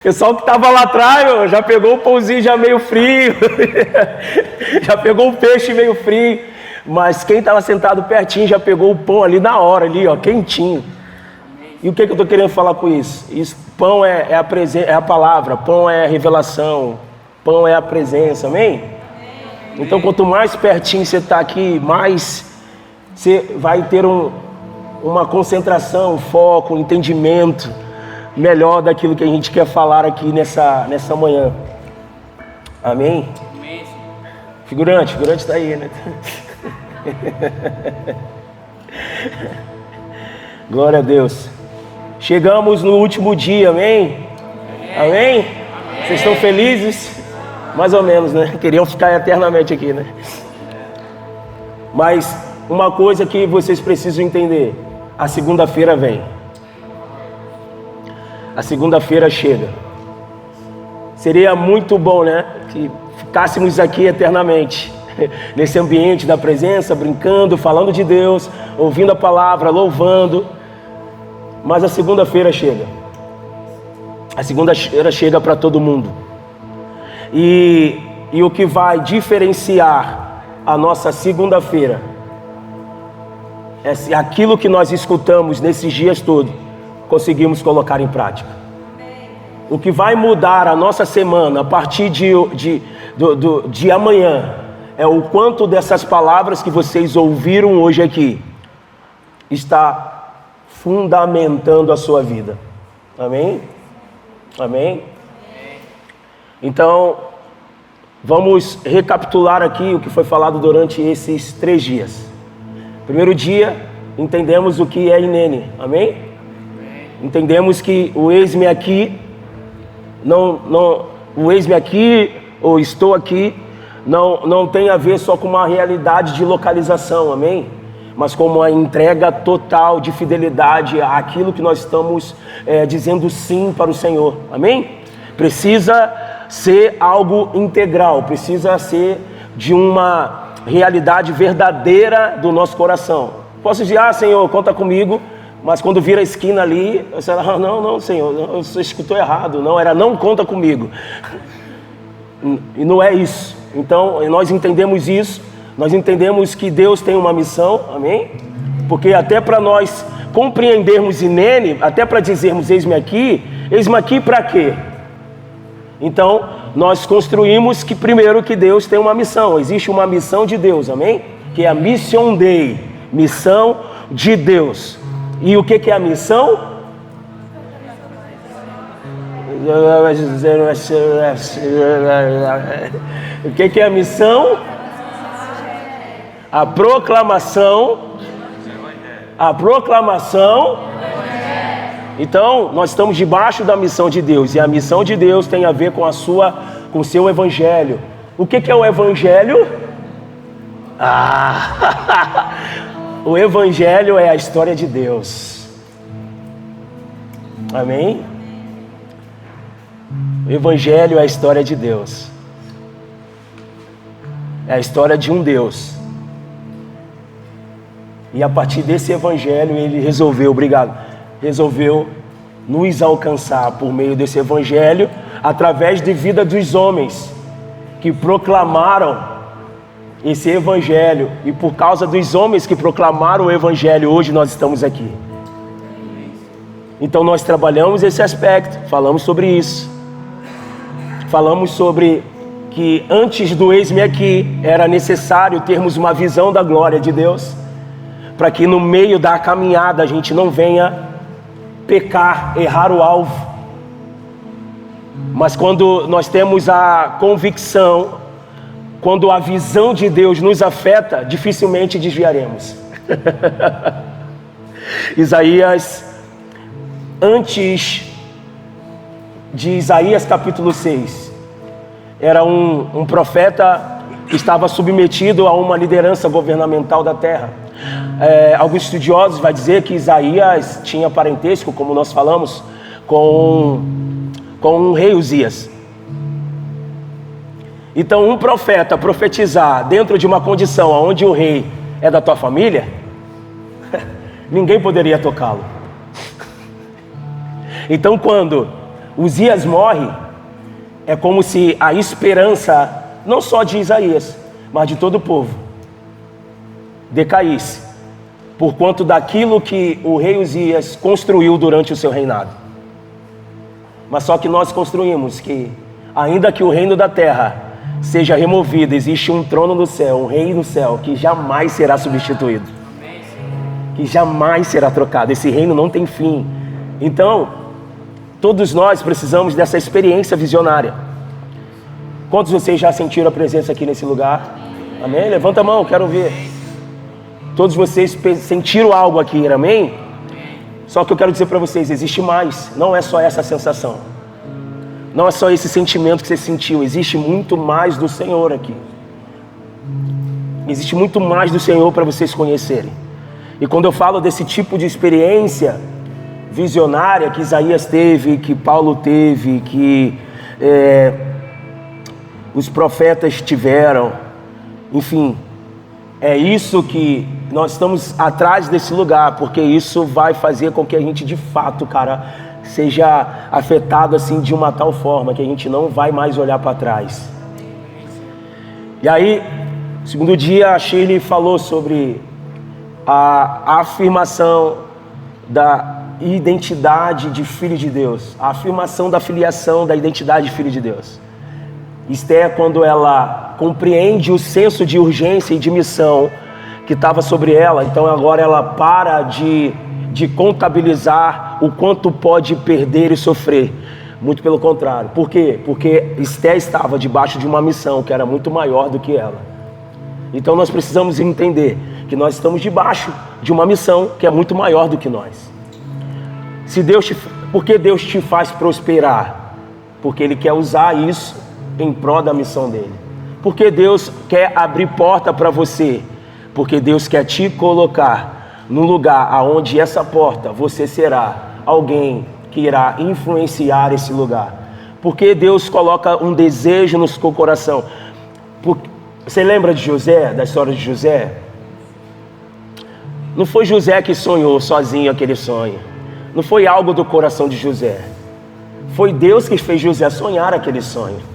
O pessoal que estava lá atrás, meu, já pegou o pãozinho já meio frio, já pegou o peixe meio frio, mas quem estava sentado pertinho já pegou o pão ali na hora, ali, ó, quentinho. E o que eu estou querendo falar com isso? Pão é a palavra, pão é a revelação, pão é a presença, amém? Então quanto mais pertinho você está aqui, mais você vai ter uma concentração, foco, entendimento melhor daquilo que a gente quer falar aqui nessa manhã. Amém? Amém. Figurante está aí, né? Glória a Deus. Chegamos no último dia, amém? Amém? Amém? Vocês estão felizes? Mais ou menos, né? Queriam ficar eternamente aqui, né? Mas uma coisa que vocês precisam entender: a segunda-feira vem. A segunda-feira chega. Seria muito bom, né? Que ficássemos aqui eternamente, nesse ambiente da presença, brincando, falando de Deus, ouvindo a palavra, louvando. Mas a segunda-feira chega. A segunda-feira chega para todo mundo. E o que vai diferenciar a nossa segunda-feira é se aquilo que nós escutamos nesses dias todos conseguimos colocar em prática. O que vai mudar a nossa semana a partir de amanhã é o quanto dessas palavras que vocês ouviram hoje aqui está fundamentando a sua vida. Amém? Amém? Então, vamos recapitular aqui o que foi falado durante esses 3 dias. Primeiro dia, entendemos o que é Hinene. Amém? Entendemos que o eis-me aqui, o eis-me aqui ou estou aqui, não tem a ver só com uma realidade de localização, amém? Mas com uma entrega total de fidelidade àquilo que nós estamos dizendo sim para o Senhor, amém? Precisa ser algo integral, precisa ser de uma realidade verdadeira do nosso coração. Posso dizer, Senhor, conta comigo. Mas quando vira a esquina ali, você fala, não, Senhor, você escutou errado. Não conta comigo. E não é isso. Então, nós entendemos isso. Nós entendemos que Deus tem uma missão, amém? Porque até para nós compreendermos Hinene, até para dizermos eis-me aqui para quê? Então, nós construímos que primeiro que Deus tem uma missão. Existe uma missão de Deus, amém? Que é a Mission Dei, missão de Deus. E o que é a missão? O que é a missão? A proclamação. Então, nós estamos debaixo da missão de Deus. E a missão de Deus tem a ver com o seu evangelho. O que é o evangelho? O evangelho é a história de Deus. Amém? O evangelho é a história de Deus. É a história de um Deus. E a partir desse evangelho ele resolveu nos alcançar por meio desse evangelho, através de vida dos homens que proclamaram esse evangelho, e por causa dos homens que proclamaram o evangelho, hoje nós estamos aqui. Então nós trabalhamos esse aspecto, falamos sobre isso. Falamos sobre que antes do eis-me aqui, era necessário termos uma visão da glória de Deus, para que no meio da caminhada a gente não venha pecar, errar o alvo. Mas quando nós temos a convicção, quando a visão de Deus nos afeta, dificilmente desviaremos. Isaías, antes de Isaías capítulo 6, era um profeta que estava submetido a uma liderança governamental da terra. Alguns estudiosos vão dizer que Isaías tinha parentesco, como nós falamos, com o rei Uzias. Então, um profeta profetizar dentro de uma condição onde o rei é da tua família, ninguém poderia tocá-lo. Então, quando Uzias morre, é como se a esperança, não só de Isaías, mas de todo o povo, decaísse, por conta daquilo que o rei Uzias construiu durante o seu reinado. Mas só que nós construímos que, ainda que o reino da terra seja removido, existe um trono no céu, um rei no céu, que jamais será substituído, que jamais será trocado. Esse reino não tem fim. Então, todos nós precisamos dessa experiência visionária. Quantos de vocês já sentiram a presença aqui nesse lugar? Amém? Levanta a mão, quero ver. Todos vocês sentiram algo aqui, amém? Só que eu quero dizer para vocês, existe mais. Não é só essa sensação. Não é só esse sentimento que você sentiu. Existe muito mais do Senhor aqui. Existe muito mais do Senhor para vocês conhecerem. E quando eu falo desse tipo de experiência visionária que Isaías teve, que Paulo teve, que os profetas tiveram, enfim, é isso que nós estamos atrás desse lugar, porque isso vai fazer com que a gente de fato, cara, seja afetado assim de uma tal forma que a gente não vai mais olhar para trás. E aí, segundo dia, a Shirley falou sobre a afirmação da identidade de filho de Deus, a afirmação da filiação da identidade de filho de Deus. Esther, quando ela compreende o senso de urgência e de missão que estava sobre ela, então agora ela para de contabilizar o quanto pode perder e sofrer. Muito pelo contrário. Por quê? Porque Esther estava debaixo de uma missão que era muito maior do que ela. Então nós precisamos entender que nós estamos debaixo de uma missão que é muito maior do que nós. Por que Deus te faz prosperar? Porque Ele quer usar isso em prol da missão dele. Por que Deus quer abrir porta para você? Porque Deus quer te colocar num lugar aonde essa porta você será alguém que irá influenciar esse lugar. Porque Deus coloca um desejo no seu coração. Você lembra de José, da história de José? Não foi José que sonhou sozinho aquele sonho. Não foi algo do coração de José. Foi Deus que fez José sonhar aquele sonho.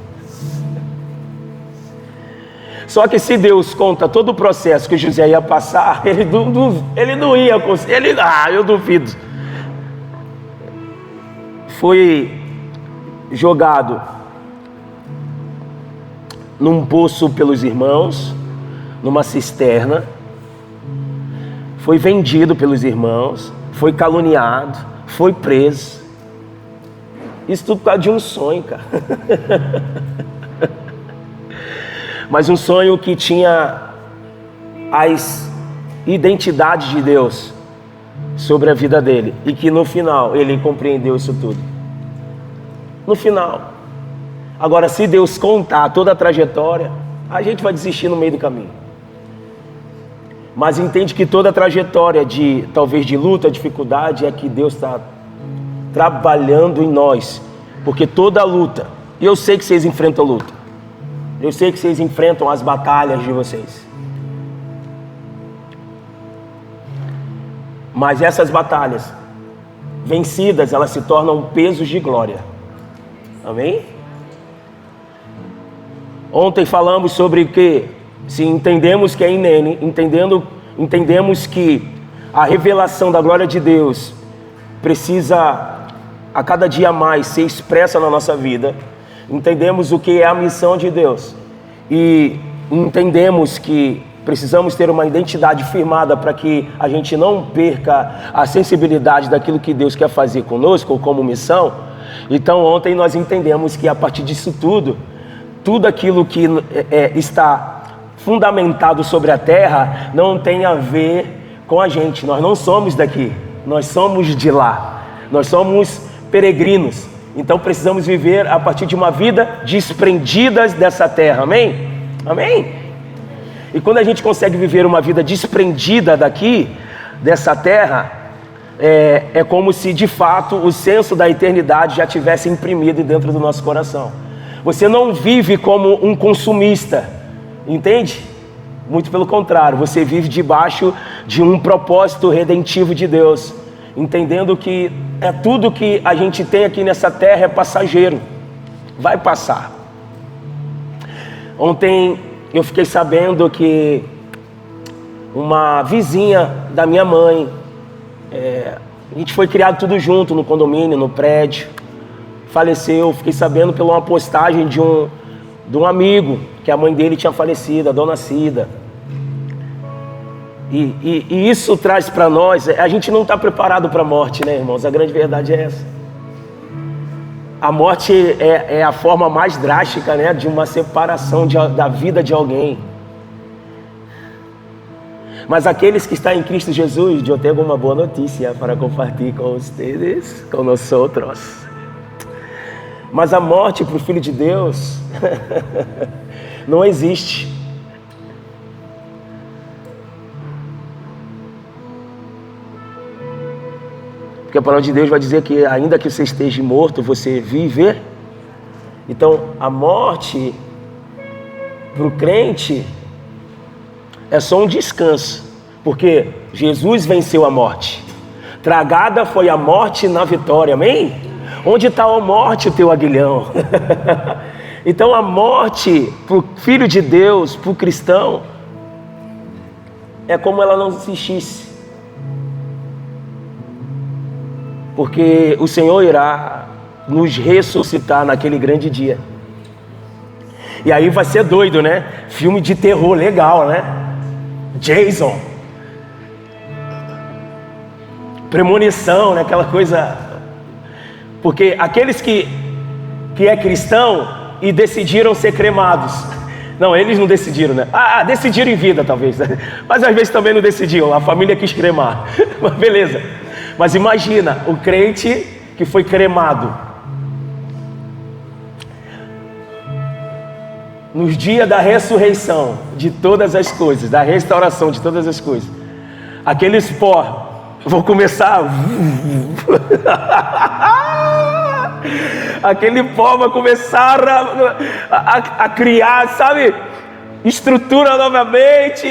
Só que se Deus conta todo o processo que José ia passar, ele não ia conseguir. Eu duvido. Foi jogado num poço pelos irmãos, numa cisterna. Foi vendido pelos irmãos, foi caluniado, foi preso. Isso tudo por causa de um sonho, cara. Mas um sonho que tinha as identidades de Deus sobre a vida dele. E que no final ele compreendeu isso tudo. No final. Agora, se Deus contar toda a trajetória, a gente vai desistir no meio do caminho. Mas entende que toda a trajetória talvez de luta, dificuldade, é que Deus está trabalhando em nós. Porque toda luta, e eu sei que vocês enfrentam luta. Eu sei que vocês enfrentam as batalhas de vocês. Mas essas batalhas vencidas, elas se tornam pesos de glória. Amém? Ontem falamos sobre que, se entendemos que é nele, entendemos que a revelação da glória de Deus precisa a cada dia mais ser expressa na nossa vida. Entendemos o que é a missão de Deus e entendemos que precisamos ter uma identidade firmada para que a gente não perca a sensibilidade daquilo que Deus quer fazer conosco como missão. Então ontem nós entendemos que a partir disso tudo aquilo que está fundamentado sobre a terra não tem a ver com a gente. Nós não somos daqui, nós somos de lá, nós somos peregrinos. Então precisamos viver a partir de uma vida desprendidas dessa terra, amém? Amém? E quando a gente consegue viver uma vida desprendida daqui, dessa terra, é como se de fato o senso da eternidade já tivesse imprimido dentro do nosso coração. Você não vive como um consumista, entende? Muito pelo contrário, você vive debaixo de um propósito redentivo de Deus, entendendo que tudo que a gente tem aqui nessa terra é passageiro, vai passar. Ontem eu fiquei sabendo que uma vizinha da minha mãe, a gente foi criado tudo junto no condomínio, no prédio, faleceu. Fiquei sabendo pela uma postagem de um amigo que a mãe dele tinha falecido, a dona Cida. E isso traz para nós, a gente não está preparado para a morte, né, irmãos? A grande verdade é essa. A morte é a forma mais drástica, né, de uma separação da vida de alguém. Mas aqueles que estão em Cristo Jesus, eu tenho uma boa notícia para compartilhar com vocês, com nós outros. Mas a morte para o Filho de Deus não existe. Porque a palavra de Deus vai dizer que ainda que você esteja morto, você vive. Então a morte para o crente é só um descanso, porque Jesus venceu a morte. Tragada foi a morte na vitória, amém? Onde está a morte, o teu aguilhão? Então a morte para o Filho de Deus, para o cristão, é como ela não existisse. Porque o Senhor irá nos ressuscitar naquele grande dia. E aí vai ser doido, né? Filme de terror legal, né? Jason, premonição, né? Aquela coisa. Porque aqueles que é cristão e decidiram ser cremados, não, eles não decidiram, né? Decidiram em vida talvez, né? Mas às vezes também não decidiram, a família quis cremar. Mas beleza. Mas imagina o crente que foi cremado nos dias da ressurreição de todas as coisas, da restauração de todas as coisas, aqueles pó vão começar aquele pó vai começar a criar, sabe, estrutura novamente,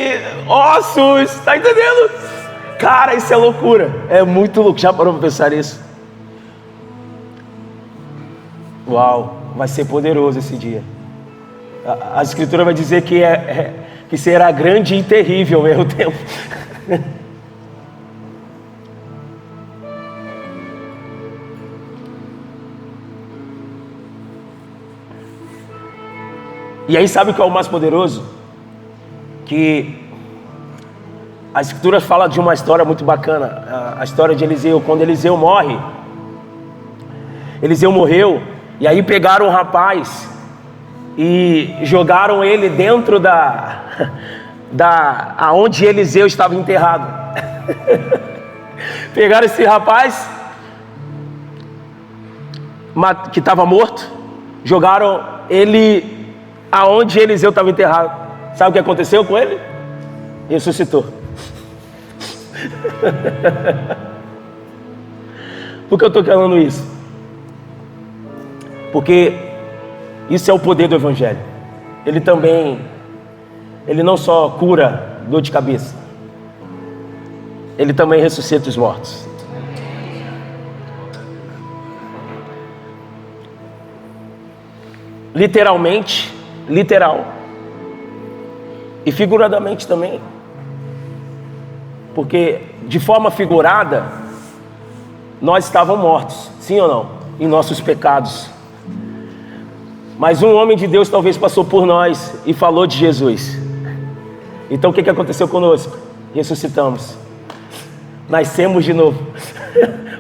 ossos, tá entendendo? Cara, isso é loucura, é muito louco. Já parou para pensar nisso? Uau, vai ser poderoso esse dia. A Escritura vai dizer que será grande e terrível ao mesmo tempo. E aí sabe qual é o mais poderoso? Que a Escritura fala de uma história muito bacana. A história de Eliseu. Quando Eliseu morre, Eliseu morreu, e aí pegaram o rapaz e jogaram ele dentro aonde Eliseu estava enterrado. Pegaram esse rapaz que estava morto, jogaram ele aonde Eliseu estava enterrado. Sabe o que aconteceu com ele? Ressuscitou. Por que eu estou falando isso? Porque isso é o poder do Evangelho. Ele não só cura dor de cabeça, ele também ressuscita os mortos. Literalmente, literal, e figuradamente também. Porque de forma figurada, nós estávamos mortos, sim ou não? Em nossos pecados. Mas um homem de Deus talvez passou por nós e falou de Jesus. Então o que aconteceu conosco? Ressuscitamos. Nascemos de novo.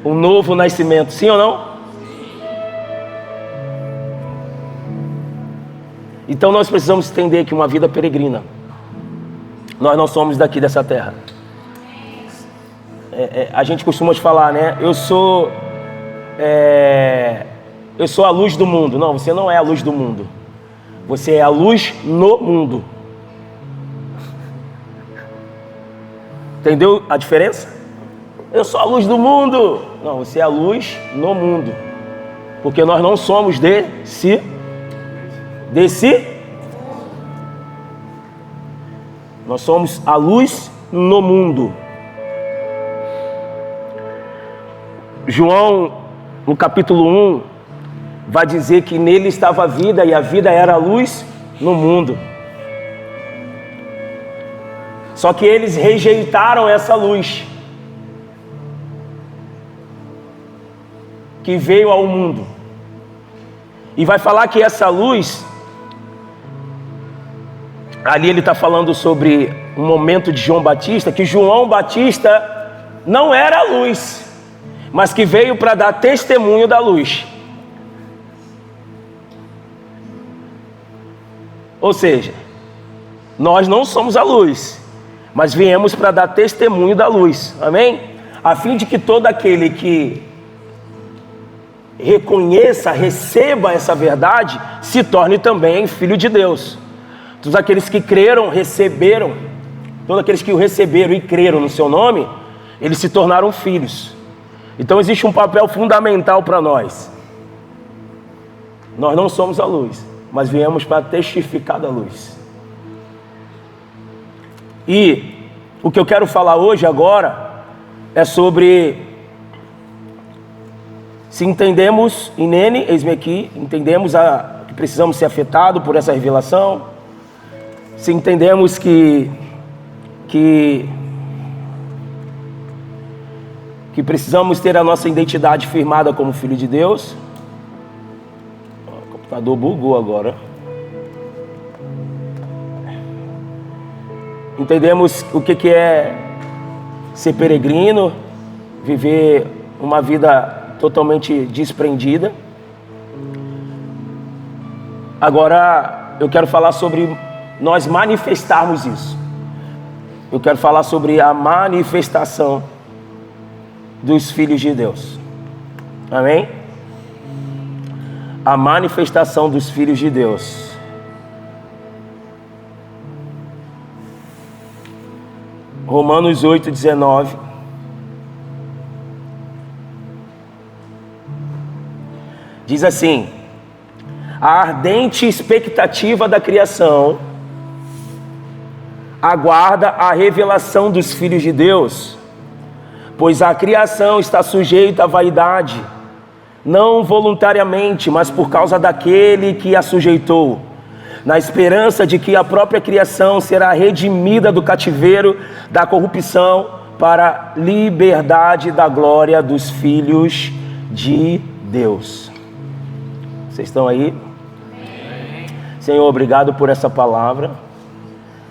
Um novo nascimento, sim ou não? Então nós precisamos entender que uma vida peregrina. Nós não somos daqui dessa terra. A gente costuma falar, né? Eu sou a luz do mundo. Não, você não é a luz do mundo. Você é a luz no mundo. Entendeu a diferença? Eu sou a luz do mundo. Não, você é a luz no mundo. Porque nós não somos desse. Nós somos a luz no mundo. João, no capítulo 1, vai dizer que nele estava a vida e a vida era a luz no mundo. Só que eles rejeitaram essa luz que veio ao mundo. E vai falar que essa luz, ali ele está falando sobre um momento de João Batista, que João Batista não era a luz, mas que veio para dar testemunho da luz. Ou seja, nós não somos a luz, mas viemos para dar testemunho da luz, amém? A fim de que todo aquele que reconheça, receba essa verdade, se torne também filho de Deus. Todos aqueles que creram, receberam, todos aqueles que o receberam e creram no seu nome, eles se tornaram filhos. Então existe um papel fundamental para nós. Nós não somos a luz, mas viemos para testificar da luz. E o que eu quero falar hoje, agora, é sobre se entendemos, Inene, eis-me aqui, entendemos que precisamos ser afetados por essa revelação, se entendemos que precisamos ter a nossa identidade firmada como filho de Deus. O computador bugou agora. Entendemos o que é ser peregrino, viver uma vida totalmente desprendida. Agora eu quero falar sobre nós manifestarmos isso. Eu quero falar sobre a manifestação dos filhos de Deus. Amém? A manifestação dos filhos de Deus. Romanos 8:19. Diz assim: a ardente expectativa da criação aguarda a revelação dos filhos de Deus, pois a criação está sujeita à vaidade, não voluntariamente, mas por causa daquele que a sujeitou, na esperança de que a própria criação será redimida do cativeiro da corrupção para a liberdade da glória dos filhos de Deus. Vocês estão aí? Senhor, obrigado por essa palavra.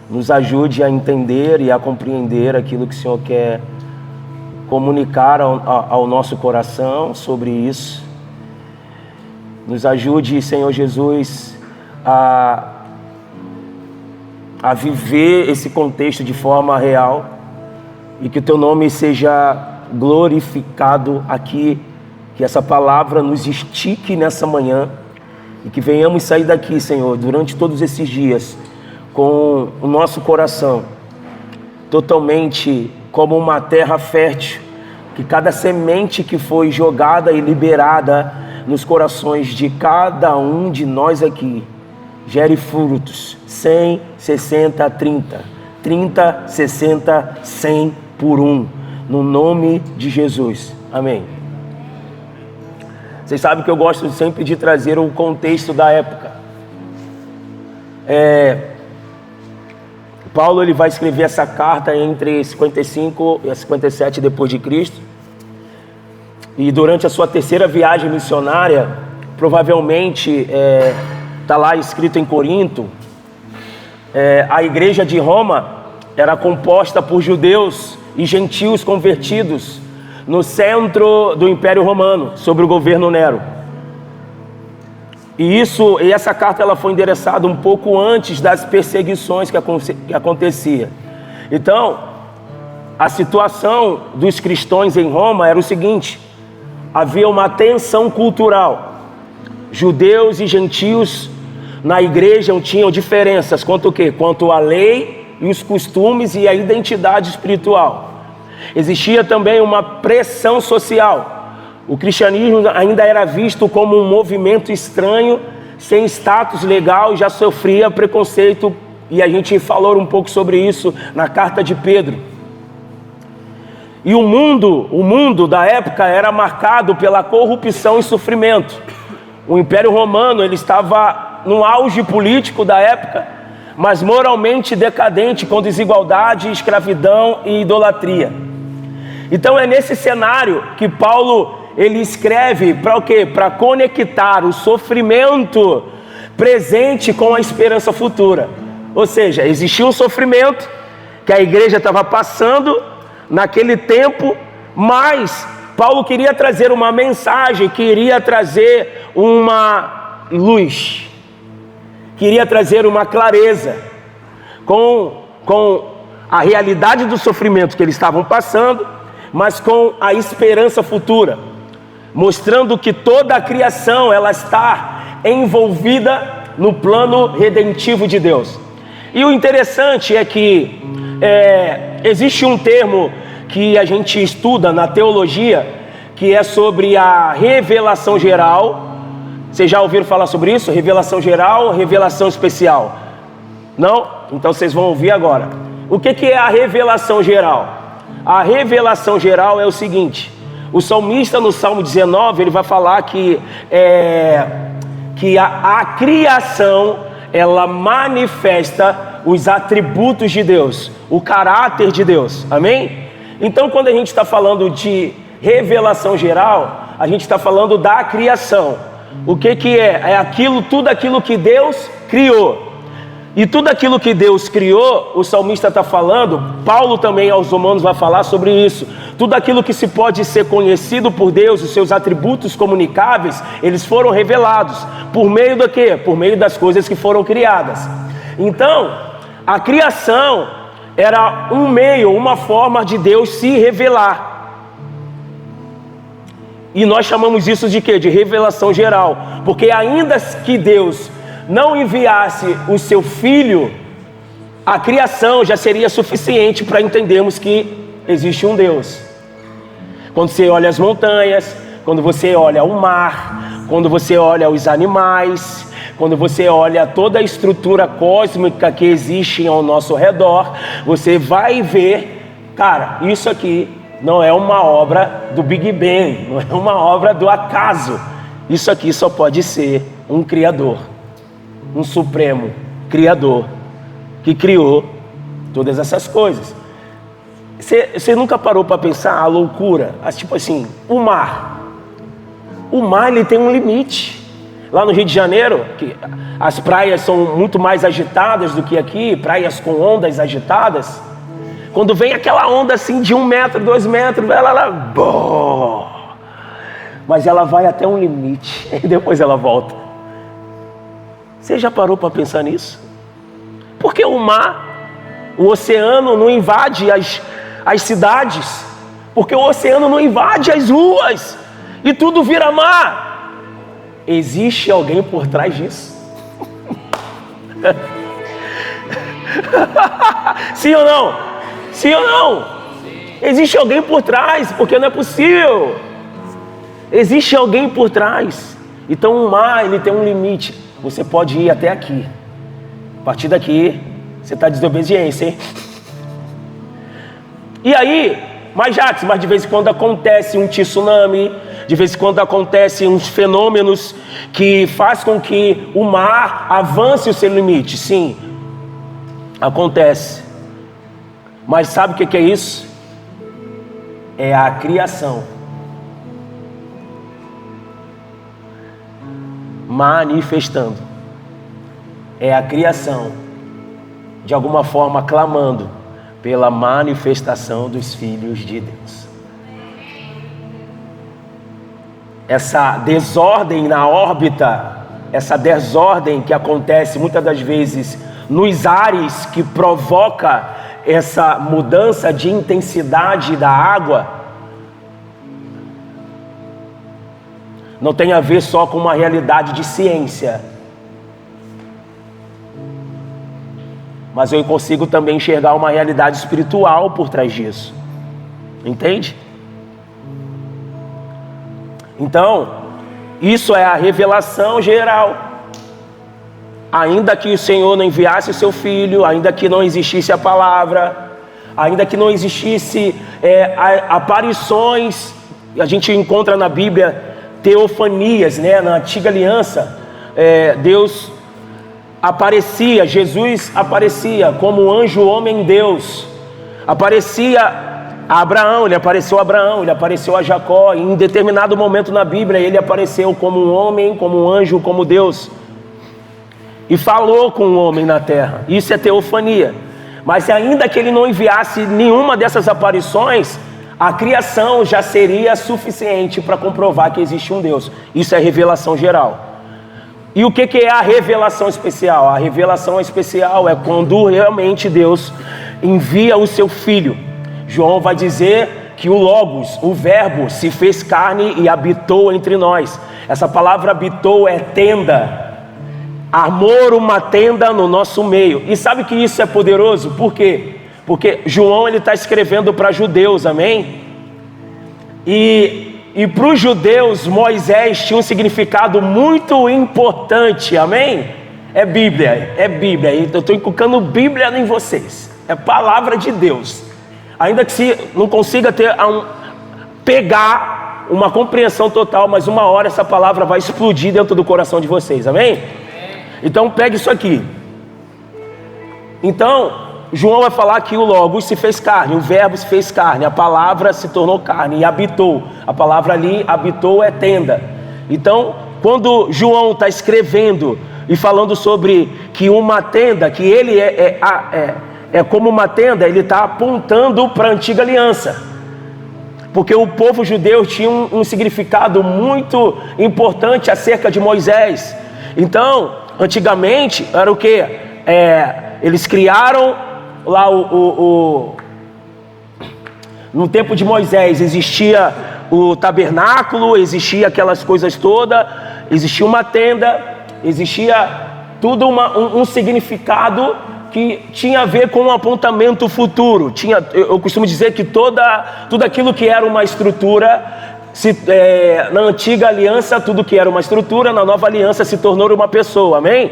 Nos ajude a entender e a compreender aquilo que o Senhor quer comunicar ao nosso coração sobre isso. Nos ajude, Senhor Jesus, a viver esse contexto de forma real e que o Teu nome seja glorificado aqui, que essa palavra nos estique nessa manhã e que venhamos sair daqui, Senhor, durante todos esses dias com o nosso coração totalmente como uma terra fértil, que cada semente que foi jogada e liberada nos corações de cada um de nós aqui gere frutos, 100, 60, 30, 30, 60, 100 por um, no nome de Jesus, amém. Vocês sabem que eu gosto sempre de trazer o contexto da época. Paulo ele vai escrever essa carta entre 55 e 57 depois de Cristo. E durante a sua terceira viagem missionária, provavelmente está lá escrito em Corinto, a igreja de Roma era composta por judeus e gentios convertidos no centro do Império Romano, sob o governo Nero. E essa carta ela foi endereçada um pouco antes das perseguições que acontecia. Então, a situação dos cristãos em Roma era o seguinte: havia uma tensão cultural. Judeus e gentios na igreja tinham diferenças quanto o quê? Quanto à lei e os costumes e a identidade espiritual. Existia também uma pressão social. O cristianismo ainda era visto como um movimento estranho, sem status legal, e já sofria preconceito, e a gente falou um pouco sobre isso na carta de Pedro. E o mundo da época era marcado pela corrupção e sofrimento. O Império Romano, ele estava no auge político da época, mas moralmente decadente, com desigualdade, escravidão e idolatria. Então é nesse cenário que Paulo, ele escreve para o quê? Para conectar o sofrimento presente com a esperança futura. Ou seja, existia um sofrimento que a igreja estava passando naquele tempo, mas Paulo queria trazer uma mensagem, queria trazer uma luz, queria trazer uma clareza com a realidade do sofrimento que eles estavam passando, mas com a esperança futura, mostrando que toda a criação ela está envolvida no plano redentivo de Deus. E o interessante é que existe um termo que a gente estuda na teologia, que é sobre a revelação geral. Vocês já ouviram falar sobre isso? Revelação geral, revelação especial? Não? Então vocês vão ouvir agora. O que é a revelação geral? A revelação geral é o seguinte: o salmista no Salmo 19, ele vai falar que a criação, ela manifesta os atributos de Deus, o caráter de Deus, amém? Então quando a gente está falando de revelação geral, a gente está falando da criação. O que é? É tudo aquilo que Deus criou. E tudo aquilo que Deus criou, o salmista está falando, Paulo também aos Romanos vai falar sobre isso. Tudo aquilo que se pode ser conhecido por Deus, os seus atributos comunicáveis, eles foram revelados. Por meio do quê? Por meio das coisas que foram criadas. Então, a criação era um meio, uma forma de Deus se revelar. E nós chamamos isso de quê? De revelação geral. Porque ainda que Deus não enviasse o seu filho, a criação já seria suficiente para entendermos que existe um Deus. Quando você olha as montanhas, quando você olha o mar, quando você olha os animais, quando você olha toda a estrutura cósmica que existe ao nosso redor, você vai ver, cara, isso aqui não é uma obra do Big Bang, não é uma obra do acaso. Isso aqui só pode ser um Criador, um Supremo Criador, que criou todas essas coisas. Você nunca parou para pensar a loucura? Tipo assim, o mar ele tem um limite. Lá no Rio de Janeiro, que as praias são muito mais agitadas do que aqui, praias com ondas agitadas. Quando vem aquela onda assim de 1 metro, 2 metros, mas ela vai até um limite, e depois ela volta. Você já parou para pensar nisso? Porque o oceano não invade as cidades, porque o oceano não invade as ruas, e tudo vira mar. Existe alguém por trás disso? Sim ou não? Sim ou não? Existe alguém por trás, porque não é possível. Existe alguém por trás. Então o mar, ele tem um limite. Você pode ir até aqui. A partir daqui, você está desobediência, hein? E aí, mas de vez em quando acontece um tsunami, de vez em quando acontecem uns fenômenos que faz com que o mar avance o seu limite. Sim, acontece. Mas sabe o que é isso? É a criação manifestando. É a criação, de alguma forma, clamando pela manifestação dos filhos de Deus. Essa desordem na órbita, essa desordem que acontece muitas das vezes nos ares, que provoca essa mudança de intensidade da água, não tem a ver só com uma realidade de ciência, mas eu consigo também enxergar uma realidade espiritual por trás disso. Entende? Então, isso é a revelação geral. Ainda que o Senhor não enviasse o seu Filho, ainda que não existisse a palavra, ainda que não existisse aparições, a gente encontra na Bíblia teofanias, né? Na antiga aliança, Deus aparecia, Jesus aparecia como anjo homem Deus, aparecia a Abraão, ele apareceu a Abraão, ele apareceu a Jacó, e em determinado momento na Bíblia ele apareceu como um homem, como um anjo, como Deus, e falou com o homem na terra. Isso é teofania. Mas ainda que ele não enviasse nenhuma dessas aparições, a criação já seria suficiente para comprovar que existe um Deus. Isso é revelação geral. E o que é a revelação especial? A revelação especial é quando realmente Deus envia o seu Filho. João vai dizer que o Logos, o Verbo, se fez carne e habitou entre nós. Essa palavra habitou é tenda. Armou uma tenda no nosso meio. E sabe que isso é poderoso? Por quê? Porque João ele está escrevendo para judeus, amém? E para os judeus, Moisés tinha um significado muito importante, amém? É Bíblia. Eu estou inculcando Bíblia em vocês. É palavra de Deus. Ainda que se não consiga pegar uma compreensão total, mas uma hora essa palavra vai explodir dentro do coração de vocês, amém? Então pegue isso aqui. Então João vai falar que o Logos se fez carne, o Verbo se fez carne, a palavra se tornou carne e habitou. A palavra ali, habitou, é tenda. Então quando João está escrevendo e falando sobre que uma tenda, que ele é como uma tenda, ele está apontando para a antiga aliança, porque o povo judeu tinha um significado muito importante acerca de Moisés. Então antigamente era o que? Eles criaram lá no tempo de Moisés existia o tabernáculo, existia aquelas coisas todas, existia uma tenda, existia tudo um significado que tinha a ver com um apontamento futuro. Eu costumo dizer que tudo aquilo que era uma estrutura, na antiga aliança, tudo que era uma estrutura, na nova aliança se tornou uma pessoa, amém?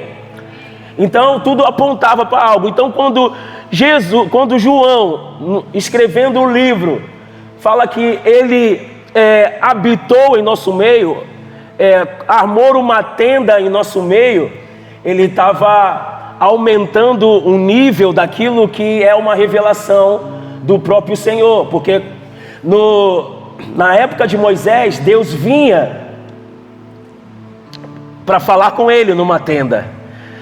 Então tudo apontava para algo. Então quando João, escrevendo o livro, fala que ele habitou em nosso meio, armou uma tenda em nosso meio, ele estava aumentando o nível daquilo que é uma revelação do próprio Senhor, porque na época de Moisés, Deus vinha para falar com ele numa tenda.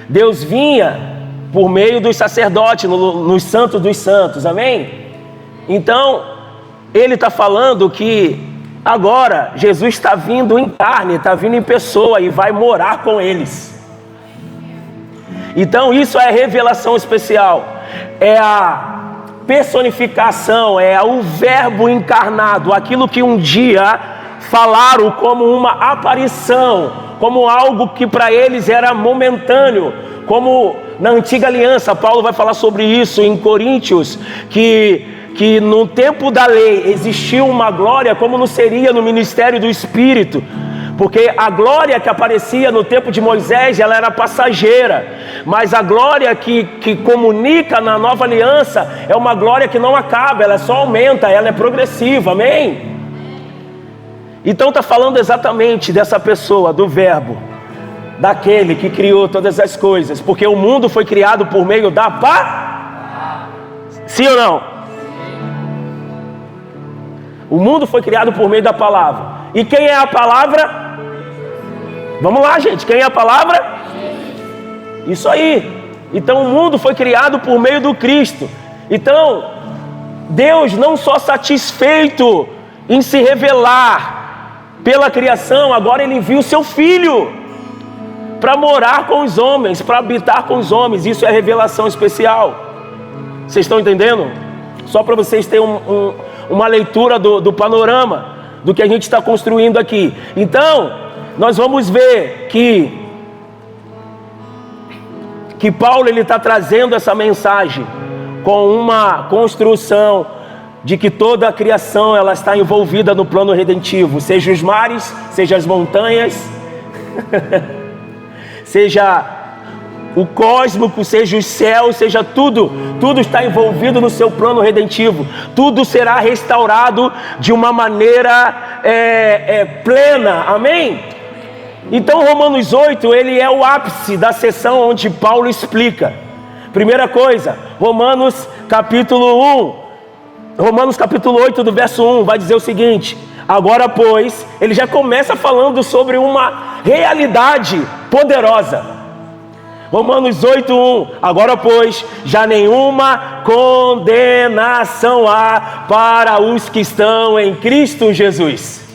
Deus vinha por meio dos sacerdotes, nos santos dos santos, amém? Então, ele está falando que agora Jesus está vindo em carne, está vindo em pessoa e vai morar com eles. Então isso é revelação especial, é a personificação, é o Verbo encarnado, aquilo que um dia falaram como uma aparição, como algo que para eles era momentâneo, como na antiga aliança. Paulo vai falar sobre isso em Coríntios, que no tempo da lei existiu uma glória como não seria no ministério do Espírito, porque a glória que aparecia no tempo de Moisés, ela era passageira, mas a glória que comunica na nova aliança é uma glória que não acaba, ela só aumenta, ela é progressiva, amém? Então está falando exatamente dessa pessoa, do Verbo, daquele que criou todas as coisas, porque o mundo foi criado por meio da Sim ou não? O mundo foi criado por meio da palavra. E quem é a palavra? Vamos lá, gente, quem é a palavra? Isso aí. Então o mundo foi criado por meio do Cristo. Então Deus, não só satisfeito em se revelar pela criação, agora ele envia o seu Filho para morar com os homens, para habitar com os homens. Isso é revelação especial. Vocês estão entendendo? Só para vocês terem uma leitura do panorama do que a gente está construindo aqui. Então nós vamos ver que Paulo ele está trazendo essa mensagem com uma construção de que toda a criação ela está envolvida no plano redentivo, seja os mares, seja as montanhas, seja o cósmico, seja os céus, seja tudo está envolvido no seu plano redentivo. Tudo será restaurado de uma maneira plena, amém? Então Romanos 8, ele é o ápice da seção onde Paulo explica. Primeira coisa, Romanos capítulo 8 do verso 1, vai dizer o seguinte: agora pois, ele já começa falando sobre uma realidade poderosa. Romanos 8:1, agora pois, já nenhuma condenação há para os que estão em Cristo Jesus.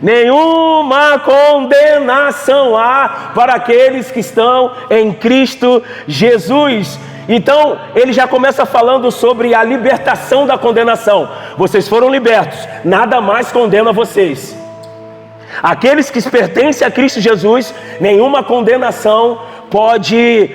Nenhuma condenação há para aqueles que estão em Cristo Jesus. Então, ele já começa falando sobre a libertação da condenação. Vocês foram libertos, nada mais condena vocês. Aqueles que pertencem a Cristo Jesus, nenhuma condenação pode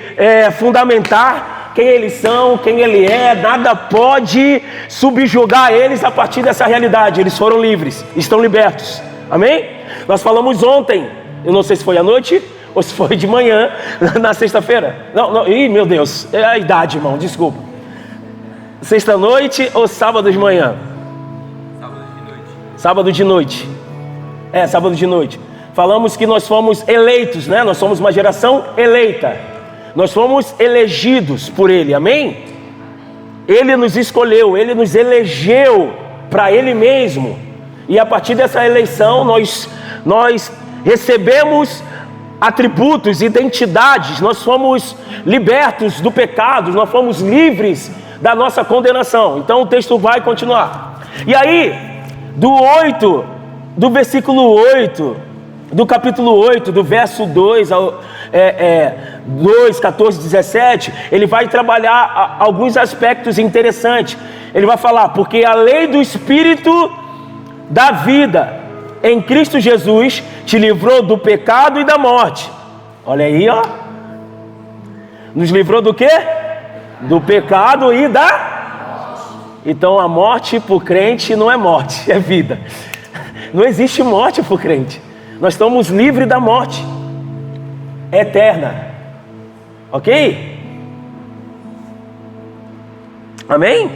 fundamentar quem eles são, quem ele é, nada pode subjugar eles a partir dessa realidade. Eles foram livres, estão libertos, amém? Nós falamos ontem, eu não sei se foi à noite ou se foi de manhã, na sexta-feira. Não, ih, meu Deus, é a idade, irmão, desculpa. Sexta-noite ou sábado de manhã? Sábado de noite. Sábado de noite. Falamos que nós fomos eleitos, né? Nós somos uma geração eleita. Nós fomos elegidos por Ele, amém? Ele nos escolheu, Ele nos elegeu para Ele mesmo. E a partir dessa eleição, nós recebemos atributos, identidades. Nós fomos libertos do pecado, nós fomos livres da nossa condenação. Então o texto vai continuar. E aí, do versículo 8, do capítulo 8, do verso 2 ao 2, 14, 17, ele vai trabalhar alguns aspectos interessantes. Ele vai falar, porque a lei do Espírito da vida em Cristo Jesus te livrou do pecado e da morte. Olha aí, ó. Nos livrou do quê? Do pecado e da... Então a morte por crente não é morte, é vida. Não existe morte por crente. Nós estamos livres da morte eterna. Ok? Amém?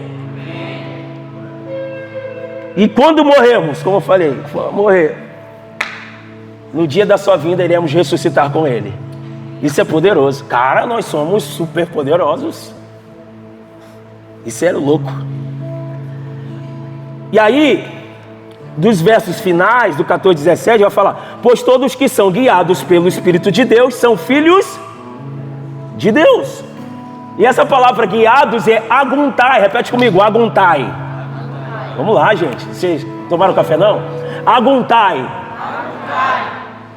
E quando morremos, como eu falei, morrer, no dia da sua vinda iremos ressuscitar com Ele. Isso é poderoso. Cara, nós somos super poderosos. Isso é louco. E aí, dos versos finais, do 14 e 17, vai falar: pois todos que são guiados pelo Espírito de Deus são filhos de Deus. E essa palavra guiados é aguntai. Repete comigo, aguntai. Vamos lá, gente. Vocês tomaram café, não? Aguntai.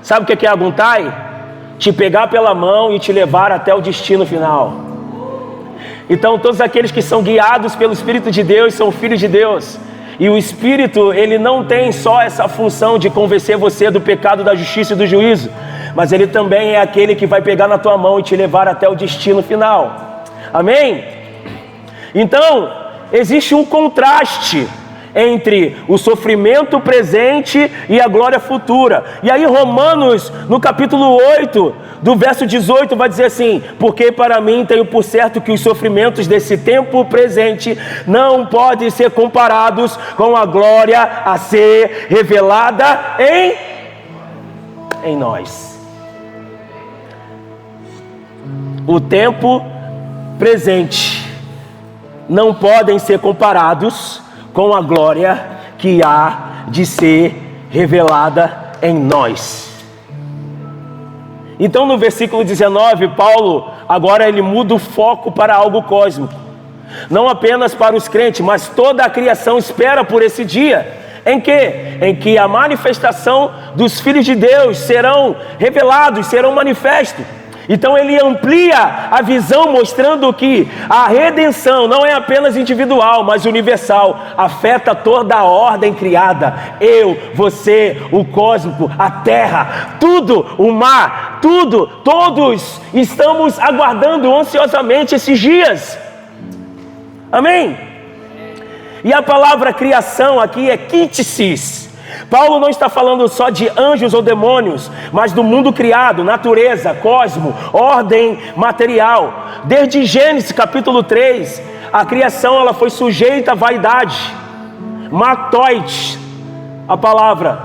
Sabe o que é aguntai? Te pegar pela mão e te levar até o destino final. Então, todos aqueles que são guiados pelo Espírito de Deus são filhos de Deus. E o Espírito, ele não tem só essa função de convencer você do pecado, da justiça e do juízo, mas ele também é aquele que vai pegar na tua mão e te levar até o destino final. Amém? Então, existe um contraste entre o sofrimento presente e a glória futura. E aí Romanos, no capítulo 8, do verso 18, vai dizer assim: porque para mim tenho por certo que os sofrimentos desse tempo presente não podem ser comparados com a glória a ser revelada em nós. O tempo presente não podem ser comparados com a glória que há de ser revelada em nós. Então no versículo 19, Paulo agora ele muda o foco para algo cósmico. Não apenas para os crentes, mas toda a criação espera por esse dia. Em quê? Em que a manifestação dos filhos de Deus serão revelados, serão manifestos. Então ele amplia a visão, mostrando que a redenção não é apenas individual, mas universal, afeta toda a ordem criada. Eu, você, o cósmico, a terra, tudo, o mar, tudo, todos estamos aguardando ansiosamente esses dias. Amém? E a palavra criação aqui é kítisis, Paulo não está falando só de anjos ou demônios, mas do mundo criado, natureza, cosmo, ordem material. Desde Gênesis capítulo 3, a criação ela foi sujeita à vaidade. Matoid, a palavra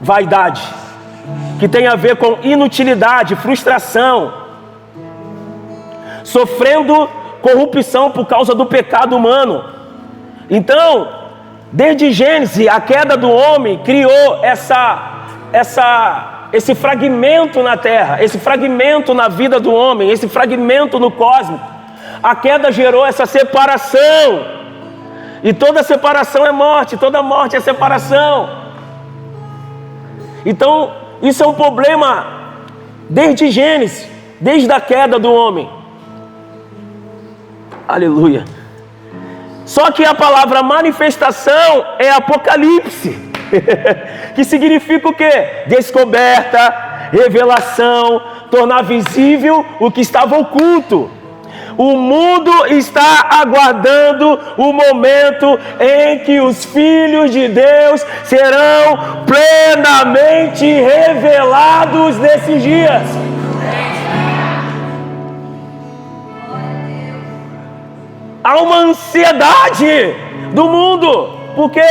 vaidade, que tem a ver com inutilidade, frustração, sofrendo corrupção por causa do pecado humano. Então, desde Gênesis, a queda do homem criou esse fragmento na terra, esse fragmento na vida do homem, esse fragmento no cosmos. A queda gerou essa separação. E toda separação é morte, toda morte é separação. Então, isso é um problema desde Gênesis, desde a queda do homem. Aleluia. Só que a palavra manifestação é Apocalipse, que significa o quê? Descoberta, revelação, tornar visível o que estava oculto. O mundo está aguardando o momento em que os filhos de Deus serão plenamente revelados nesses dias. Há uma ansiedade do mundo. Por quê?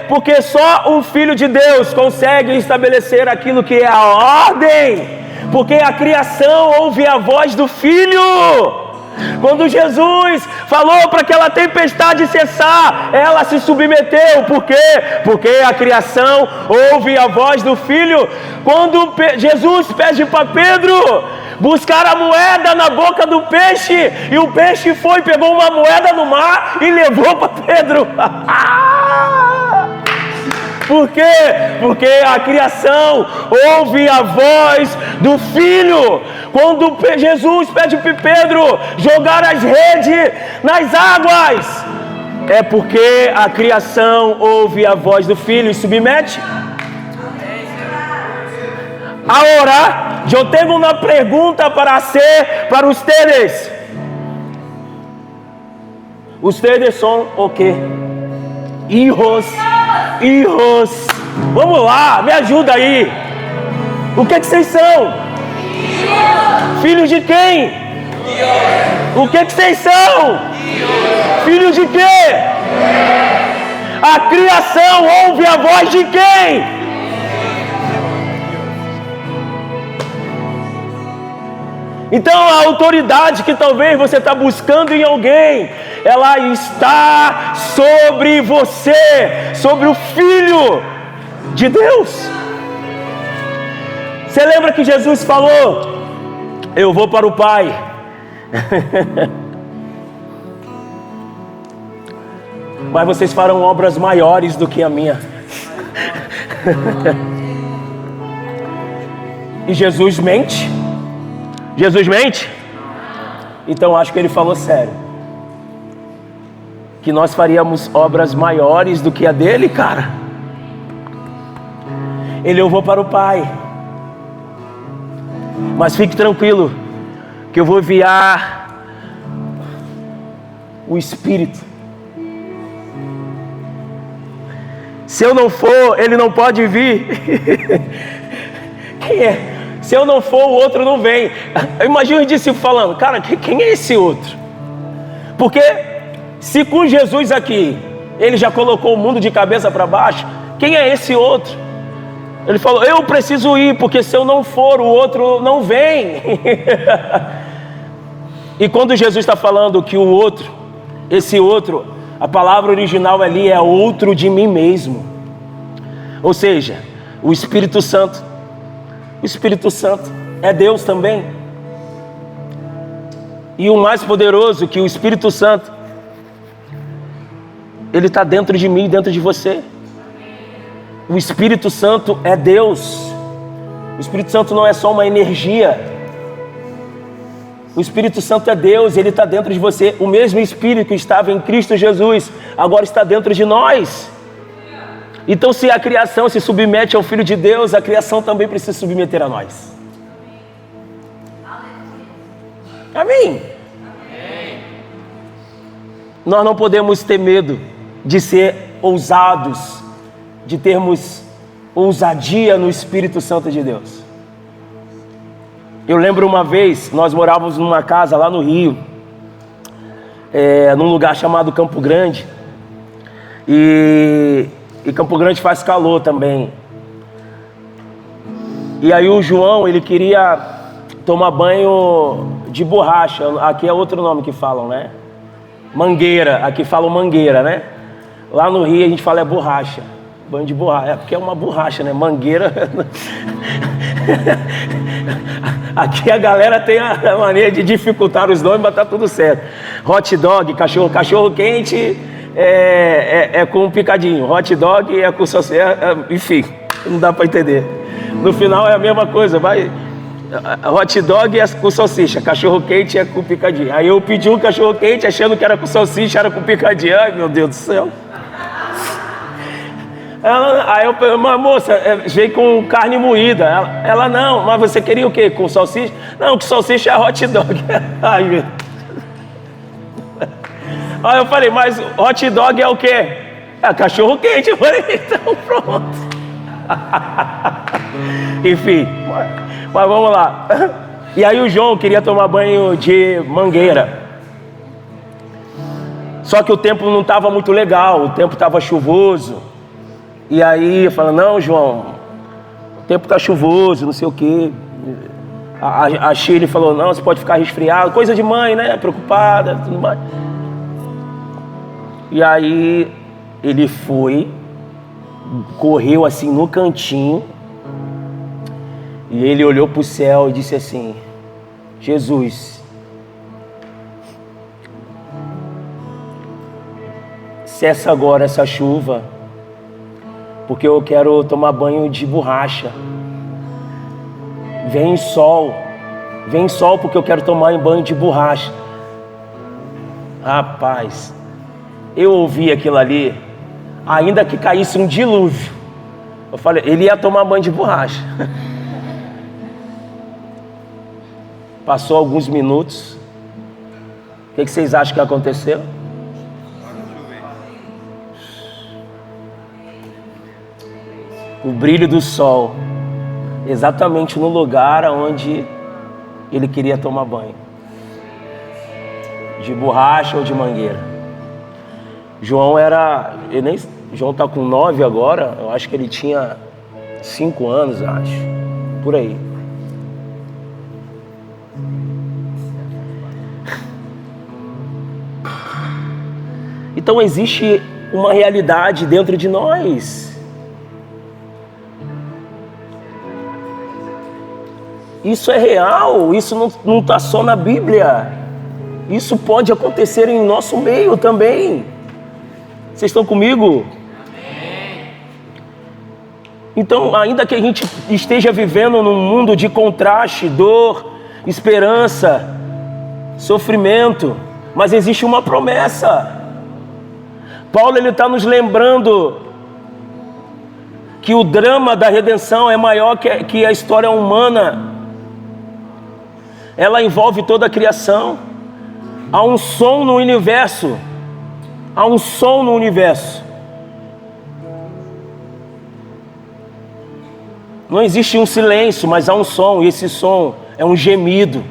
Porque só o Filho de Deus consegue estabelecer aquilo que é a ordem. Porque a criação ouve a voz do Filho. Quando Jesus falou para aquela tempestade cessar, ela se submeteu. Por quê? Porque a criação ouve a voz do Filho. Quando Jesus pede para Pedro buscar a moeda na boca do peixe, e o peixe foi, pegou uma moeda no mar e levou para Pedro. Por quê? Porque a criação ouve a voz do Filho. Quando Jesus pede para Pedro jogar as redes nas águas, é porque a criação ouve a voz do Filho e submete. Agora, eu tenho uma pergunta para hacer para ustedes. Ustedes são o quê? Hijos. Vamos lá, me ajuda aí. O que vocês são? Filhos de quem? O que vocês são? Filhos de quê? A criação ouve a voz de quem? Então a autoridade que talvez você está buscando em alguém, ela está sobre você, sobre o Filho de Deus. Você lembra que Jesus falou: eu vou para o Pai. Mas vocês farão obras maiores do que a minha. E Jesus mente? Jesus mente? Então acho que ele falou sério. Que nós faríamos obras maiores do que a dele, cara. Ele: eu vou para o Pai. Mas fique tranquilo, que eu vou enviar o Espírito. Se eu não for, ele não pode vir. Quem é? Se eu não for, o outro não vem. Eu imagino os discípulos falando: cara, quem é esse outro? Porque se com Jesus aqui ele já colocou o mundo de cabeça para baixo, quem é esse outro? Ele falou: eu preciso ir, porque se eu não for, o outro não vem. E quando Jesus está falando que o outro, esse outro, a palavra original ali é outro de mim mesmo. Ou seja, o Espírito Santo. O Espírito Santo é Deus também. E o mais poderoso, que o Espírito Santo, ele está dentro de mim, dentro de você. O Espírito Santo é Deus. O Espírito Santo não é só uma energia. O Espírito Santo é Deus, ele está dentro de você. O mesmo Espírito que estava em Cristo Jesus, agora está dentro de nós. Então, se a criação se submete ao Filho de Deus, a criação também precisa se submeter a nós. Amém? Nós não podemos ter medo de ser ousados, de termos ousadia no Espírito Santo de Deus. Eu lembro uma vez, nós morávamos numa casa lá no Rio, num lugar chamado Campo Grande, e Campo Grande faz calor também. E aí o João, ele queria tomar banho de borracha, aqui é outro nome que falam, né? Mangueira, aqui falam mangueira, né? Lá no Rio a gente fala borracha, banho de borracha, porque é uma borracha, né? Mangueira. Aqui a galera tem a maneira de dificultar os nomes, mas tá tudo certo. Hot dog, cachorro quente é com picadinho, hot dog é com salsicha, enfim, não dá para entender. No final é a mesma coisa, vai. Hot dog é com salsicha, cachorro quente é com picadinho. Aí eu pedi um cachorro quente achando que era com salsicha, era com picadinho. Ai, meu Deus do céu. Aí eu falei, mas moça, veio com carne moída. Ela não, mas você queria o quê? Com salsicha? Não, com salsicha é hot dog. Ai, meu. Aí eu falei, mas hot dog é o quê? É cachorro quente. Eu falei, então pronto. Enfim, mas vamos lá. E aí o João queria tomar banho de mangueira. Só que o tempo não estava muito legal, o tempo estava chuvoso. E aí eu falo, não, João, o tempo está chuvoso, não sei o quê. A Shirley falou, não, você pode ficar resfriado, coisa de mãe, né? Preocupada, tudo mais. E aí ele foi, correu assim no cantinho, e ele olhou para o céu e disse assim, Jesus, cessa agora essa chuva, porque eu quero tomar banho de borracha. Vem sol porque eu quero tomar banho de borracha. Rapaz, eu ouvi aquilo ali, ainda que caísse um dilúvio, eu falei, ele ia tomar banho de borracha. Passou alguns minutos, o que vocês acham que aconteceu? O brilho do sol, exatamente no lugar onde ele queria tomar banho, de borracha ou de mangueira. João João está com 9 agora, eu acho que ele tinha 5 anos, acho, por aí. Então existe uma realidade dentro de nós. Isso é real, isso não está só na Bíblia. Isso pode acontecer em nosso meio também. Vocês estão comigo? Amém. Então, ainda que a gente esteja vivendo num mundo de contraste, dor, esperança, sofrimento, mas existe uma promessa. Paulo está nos lembrando que o drama da redenção é maior que a história humana. Ela envolve toda a criação. Há um som no universo. Há um som no universo. Não existe um silêncio, mas há um som. E esse som é um gemido.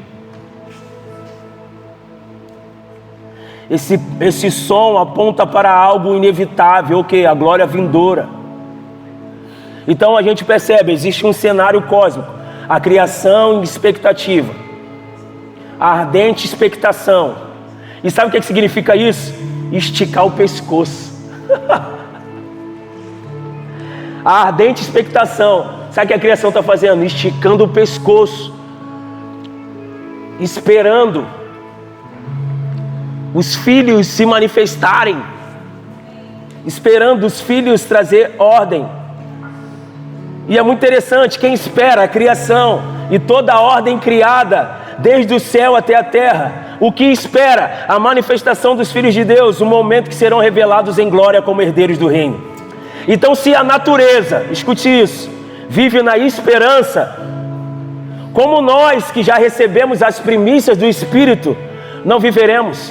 Esse som aponta para algo inevitável, o quê? A glória vindoura. Então a gente percebe, existe um cenário cósmico. A criação em expectativa. A ardente expectação. E sabe o que significa isso? Esticar o pescoço. A ardente expectação. Sabe o que a criação está fazendo? Esticando o pescoço, esperando os filhos se manifestarem, esperando os filhos trazer ordem. E é muito interessante, quem espera a criação e toda a ordem criada, desde o céu até a terra, o que espera? A manifestação dos filhos de Deus, o momento que serão revelados em glória como herdeiros do reino. Então, se a natureza, escute isso, vive na esperança, como nós que já recebemos as primícias do Espírito, não viveremos?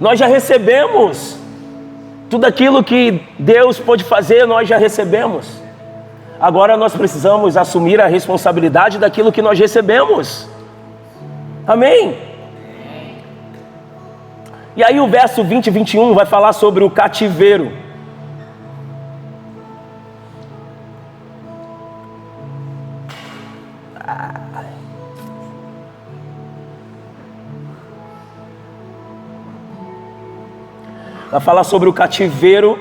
Nós já recebemos. Tudo aquilo que Deus pôde fazer, nós já recebemos. Agora nós precisamos assumir a responsabilidade daquilo que nós recebemos. Amém? E aí o verso 20 e 21 vai falar sobre o cativeiro. Vai falar sobre o cativeiro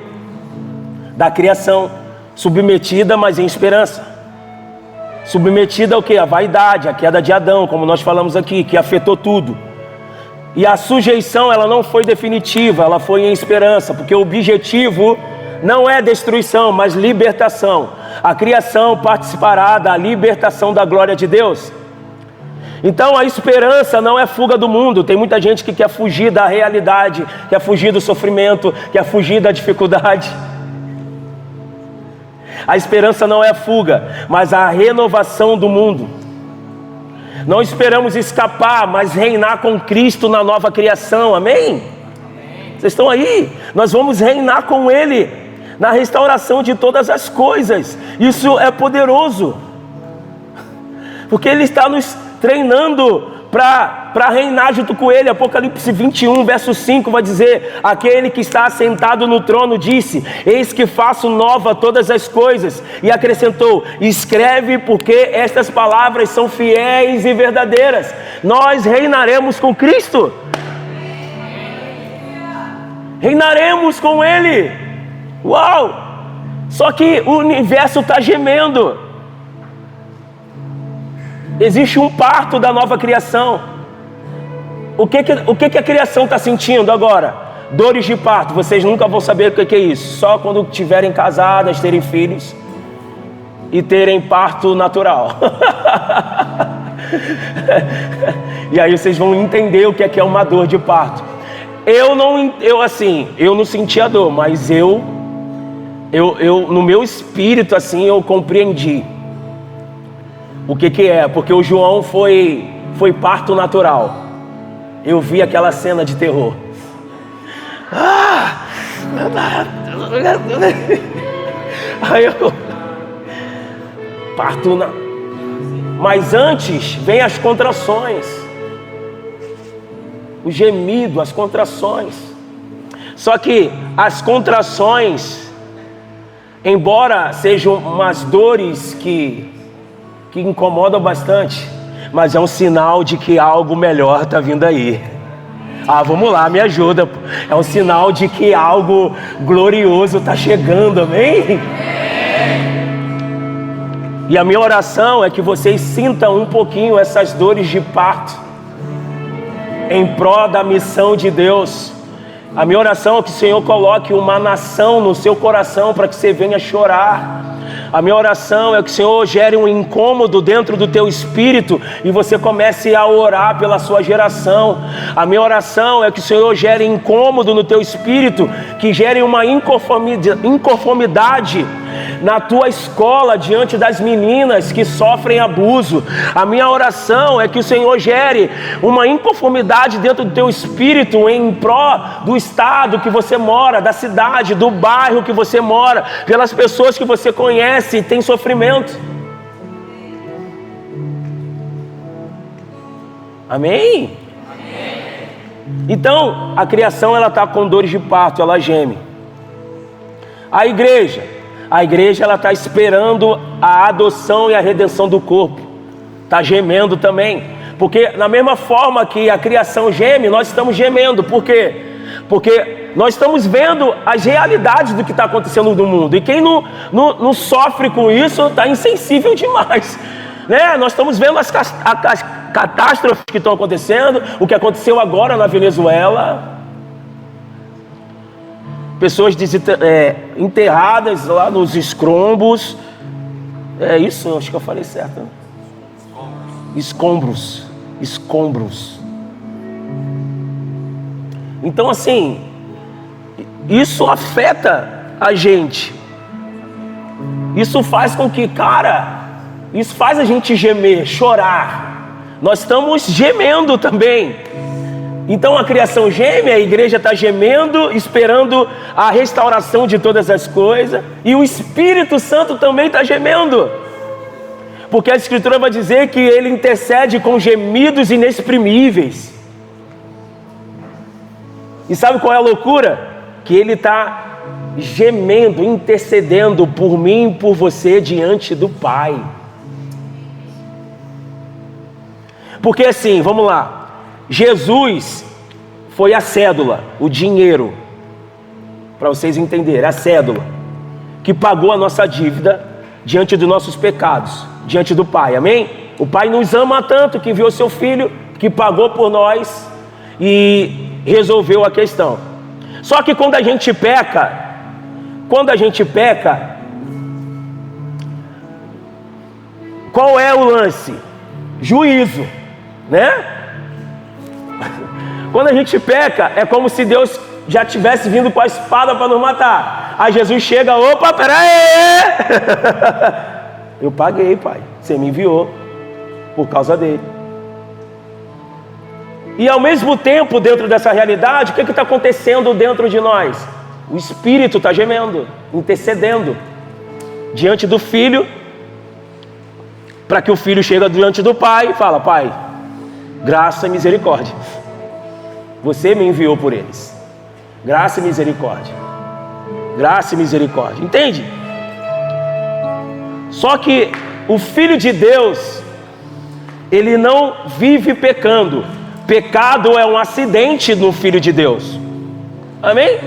da criação, submetida, mas em esperança. Submetida ao quê? A vaidade, a queda de Adão, como nós falamos aqui, que afetou tudo. E a sujeição, ela não foi definitiva, ela foi em esperança, porque o objetivo não é destruição, mas libertação. A criação participará da libertação da glória de Deus. Então a esperança não é fuga do mundo. Tem muita gente que quer fugir da realidade, quer fugir do sofrimento, quer fugir da dificuldade. A esperança não é fuga, mas a renovação do mundo. Não esperamos escapar, mas reinar com Cristo na nova criação, amém? Vocês estão aí? Nós vamos reinar com Ele na restauração de todas as coisas. Isso é poderoso, porque Ele está nos treinando para reinar junto com Ele. Apocalipse 21, verso 5 vai dizer: aquele que está assentado no trono disse: eis que faço nova todas as coisas. E acrescentou: escreve, porque estas palavras são fiéis e verdadeiras. Nós reinaremos com Cristo. Reinaremos com Ele. Uau! Só que o universo está gemendo. Existe um parto da nova criação. O que a criação está sentindo agora? Dores de parto. Vocês nunca vão saber o que é isso. Só quando estiverem casadas, terem filhos e terem parto natural. E aí vocês vão entender o que é uma dor de parto. Eu não senti a dor, mas eu no meu espírito assim eu compreendi o que é, porque o João foi parto natural. Eu vi aquela cena de terror. Aí eu parto mas antes vem as contrações, o gemido, as contrações. Só que as contrações, embora sejam umas dores que incomodam bastante, mas é um sinal de que algo melhor está vindo aí. Vamos lá, me ajuda. É um sinal de que algo glorioso está chegando, amém? E a minha oração é que vocês sintam um pouquinho essas dores de parto em prol da missão de Deus. A minha oração é que o Senhor coloque uma nação no seu coração para que você venha chorar. A minha oração é que o Senhor gere um incômodo dentro do teu espírito e você comece a orar pela sua geração. A minha oração é que o Senhor gere incômodo no teu espírito, que gere uma inconformidade na tua escola diante das meninas que sofrem abuso. A minha oração é que o Senhor gere uma inconformidade dentro do teu espírito em pró do estado que você mora, da cidade, do bairro que você mora, pelas pessoas que você conhece e tem sofrimento. Amém? Então a criação ela está com dores de parto, ela geme. A igreja ela está esperando a adoção e a redenção do corpo. Está gemendo também. Porque na mesma forma que a criação geme, nós estamos gemendo. Por quê? Porque nós estamos vendo as realidades do que está acontecendo no mundo. E quem não sofre com isso está insensível demais, né? Nós estamos vendo as catástrofes que estão acontecendo. O que aconteceu agora na Venezuela. Pessoas enterradas lá nos escombros. É isso, acho que eu falei certo. Escombros. Então assim, isso afeta a gente. Isso faz com que, isso faz a gente gemer, chorar. Nós estamos gemendo também. Então a criação geme, a igreja está gemendo, esperando a restauração de todas as coisas, e o Espírito Santo também está gemendo, porque a Escritura vai dizer que ele intercede com gemidos inexprimíveis. E sabe qual é a loucura? Que ele está gemendo, intercedendo por mim e por você diante do Pai. Porque assim, vamos lá, Jesus foi a cédula, o dinheiro, para vocês entenderem, a cédula que pagou a nossa dívida diante dos nossos pecados, diante do Pai, amém? O Pai nos ama tanto que enviou seu Filho, que pagou por nós e resolveu a questão. Só que quando a gente peca, qual é o lance? Juízo, né? Quando a gente peca, é como se Deus já tivesse vindo com a espada para nos matar. Aí Jesus chega, opa, peraí! Eu paguei, Pai, você me enviou por causa dele. E ao mesmo tempo, dentro dessa realidade, o que está acontecendo dentro de nós? O Espírito está gemendo, intercedendo diante do Filho, para que o Filho chegue diante do Pai e fala: Pai, graça e misericórdia, você me enviou por eles. Graça e misericórdia. Graça e misericórdia. Entende? Só que o Filho de Deus, ele não vive pecando. Pecado é um acidente no Filho de Deus. Amém?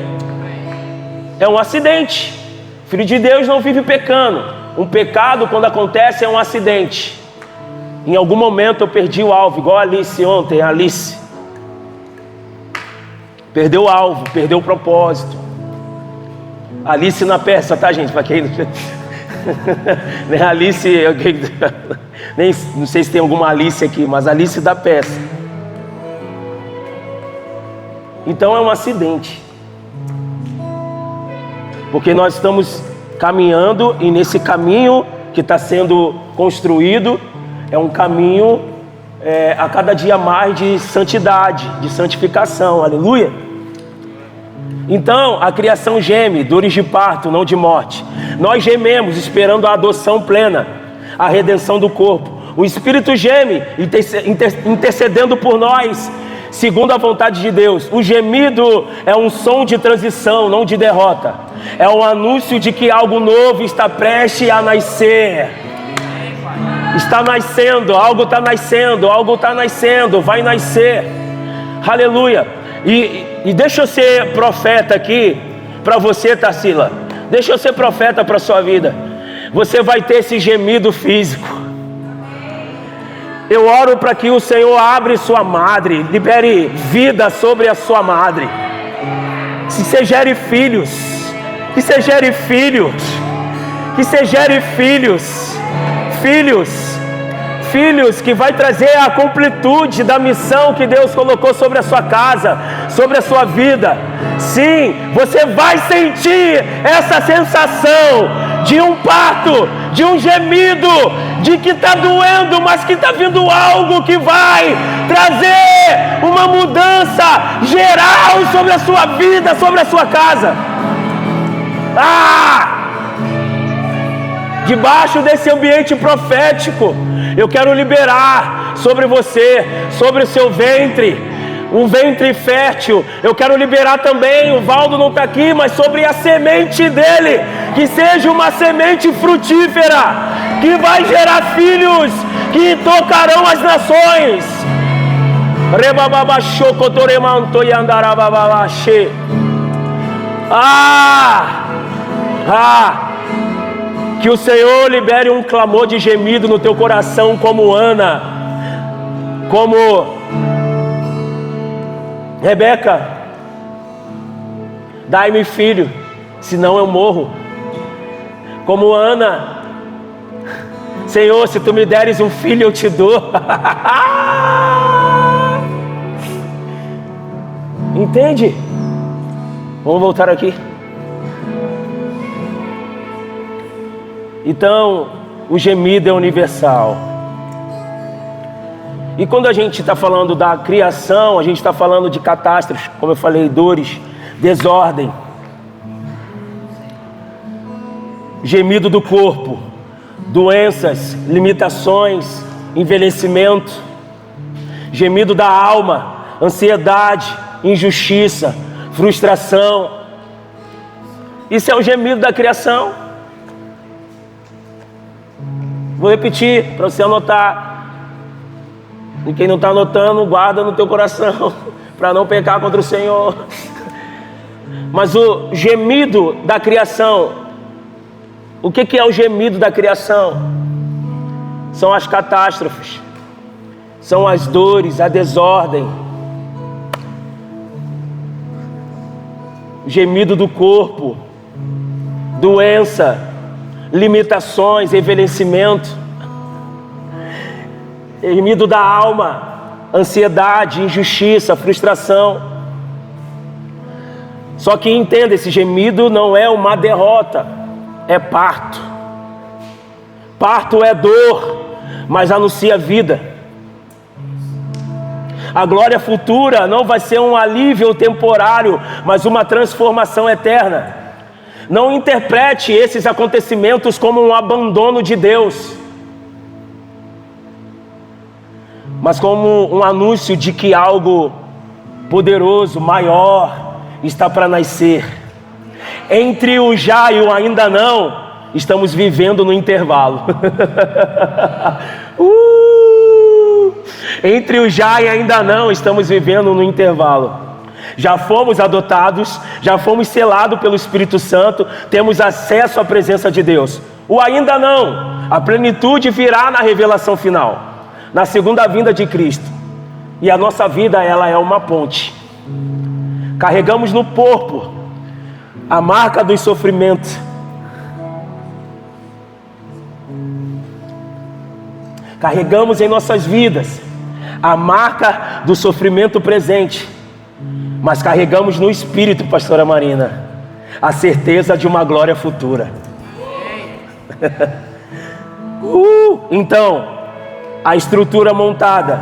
É um acidente. O Filho de Deus não vive pecando. Um pecado, quando acontece, é um acidente. Em algum momento eu perdi o alvo, igual a Alice ontem, a Alice. Perdeu o alvo, perdeu o propósito. Alice na peça, tá, gente? Para quem não... Alice, nem não sei se tem alguma Alice aqui, mas Alice da peça. Então é um acidente, porque nós estamos caminhando, e nesse caminho que está sendo construído é um caminho a cada dia mais de santidade, de santificação, aleluia. Então a criação geme, dores de parto, não de morte. Nós gememos esperando a adoção plena, a redenção do corpo. O Espírito geme, intercedendo por nós, segundo a vontade de Deus. O gemido é um som de transição, não de derrota. É um anúncio de que algo novo está prestes a nascer. Está nascendo, algo está nascendo, algo está nascendo, vai nascer. Aleluia. E deixa eu ser profeta aqui para você, Tarsila. Deixa eu ser profeta para a sua vida. Você vai ter esse gemido físico. Eu oro para que o Senhor abra sua madre, libere vida sobre a sua madre. Que você gere filhos, que você gere filhos, que você gere filhos, filhos que vai trazer a completude da missão que Deus colocou sobre a sua casa, sobre a sua vida. Sim, você vai sentir essa sensação de um parto, de um gemido, de que está doendo, mas que está vindo algo que vai trazer uma mudança geral sobre a sua vida, sobre a sua casa. Debaixo desse ambiente profético, eu quero liberar sobre você, sobre o seu ventre, um ventre fértil. Eu quero liberar também, o Valdo não está aqui, mas sobre a semente dele, que seja uma semente frutífera, que vai gerar filhos que tocarão as nações. Que o Senhor libere um clamor de gemido no teu coração, como Ana, como Rebeca. Dai-me filho, senão eu morro. Como Ana, Senhor, se tu me deres um filho, eu te dou. Entende? Vamos voltar aqui. Então, o gemido é universal. E quando a gente está falando da criação, a gente está falando de catástrofes, como eu falei, dores, desordem, gemido do corpo, doenças, limitações, envelhecimento, gemido da alma, ansiedade, injustiça, frustração. Isso é o gemido da criação. Vou repetir para você anotar. E quem não está anotando, guarda no teu coração, para não pecar contra o Senhor. Mas o gemido da criação, o que é o gemido da criação? São as catástrofes, são as dores, a desordem, gemido do corpo, doença, limitações, envelhecimento, gemido da alma, ansiedade, injustiça, frustração. Só que entenda, esse gemido não é uma derrota, é parto. Parto é dor, mas anuncia vida. A glória futura não vai ser um alívio temporário, mas uma transformação eterna. Não interprete esses acontecimentos como um abandono de Deus, mas como um anúncio de que algo poderoso, maior, está para nascer. Entre o já e o ainda não, estamos vivendo no intervalo. Entre o já e ainda não, estamos vivendo no intervalo. Já fomos adotados, já fomos selados pelo Espírito Santo, temos acesso à presença de Deus. O ainda não, a plenitude virá na revelação final, na segunda vinda de Cristo. E a nossa vida, ela é uma ponte. Carregamos no corpo a marca dos sofrimentos. Carregamos em nossas vidas a marca do sofrimento presente, mas carregamos no espírito, pastora Marina, a certeza de uma glória futura. Então, a estrutura montada,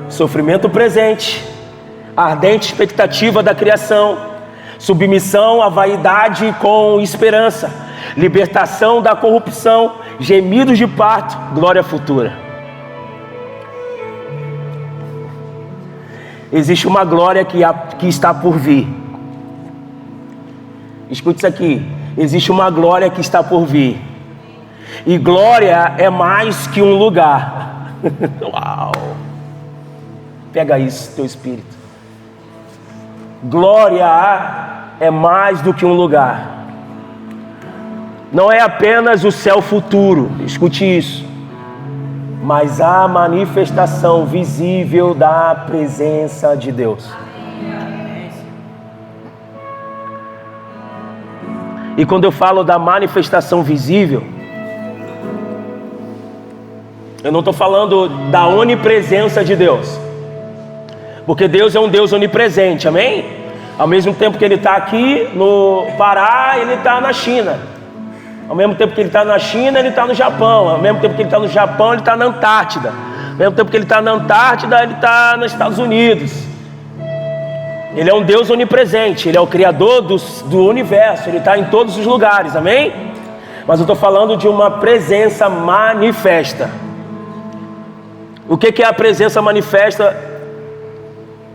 sofrimento presente, ardente expectativa da criação, submissão à vaidade com esperança, libertação da corrupção, gemidos de parto, glória futura. Existe uma glória que está por vir. Escute isso aqui. Existe uma glória que está por vir. E glória é mais que um lugar. Uau! Pega isso, teu espírito. Glória é mais do que um lugar. Não é apenas o céu futuro, escute isso, mas a manifestação visível da presença de Deus. E quando eu falo da manifestação visível, eu não estou falando da onipresença de Deus, porque Deus é um Deus onipresente, amém? Ao mesmo tempo que Ele está aqui no Pará, Ele está na China. Ao mesmo tempo que Ele está na China, Ele está no Japão. Ao mesmo tempo que Ele está no Japão, Ele está na Antártida. Ao mesmo tempo que Ele está na Antártida, Ele está nos Estados Unidos. Ele é um Deus onipresente, Ele é o Criador do universo, Ele está em todos os lugares, amém? Mas eu estou falando de uma presença manifesta. O que é a presença manifesta?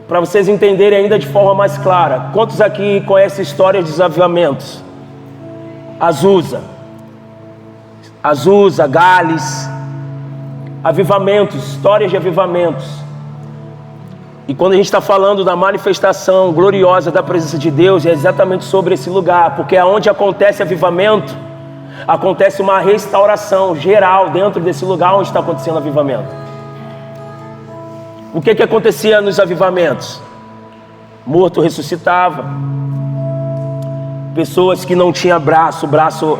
Para vocês entenderem ainda de forma mais clara. Quantos aqui conhecem histórias de desavivamentos? Azusa, Gales, avivamentos, histórias de avivamentos. E quando a gente está falando da manifestação gloriosa da presença de Deus, é exatamente sobre esse lugar, porque aonde acontece avivamento, acontece uma restauração geral dentro desse lugar onde está acontecendo avivamento. O que acontecia nos avivamentos? Morto ressuscitava, pessoas que não tinham braço, o braço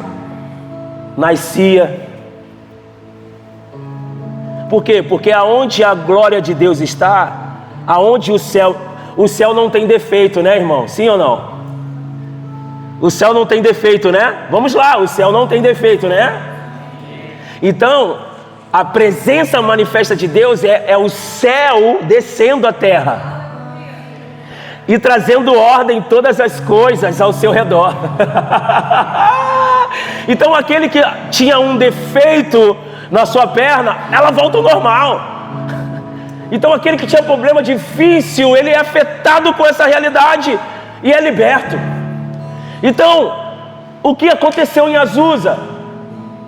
nascia. Por quê? Porque aonde a glória de Deus está, aonde o céu não tem defeito, né, irmão? Sim ou não? O céu não tem defeito, né? Vamos lá, o céu não tem defeito, né? Então, A presença manifesta de Deus é o céu descendo à terra e trazendo ordem em todas as coisas ao seu redor. Então aquele que tinha um defeito na sua perna, ela volta ao normal. Então aquele que tinha problema difícil, ele é afetado com essa realidade e é liberto. Então, o que aconteceu em Azusa?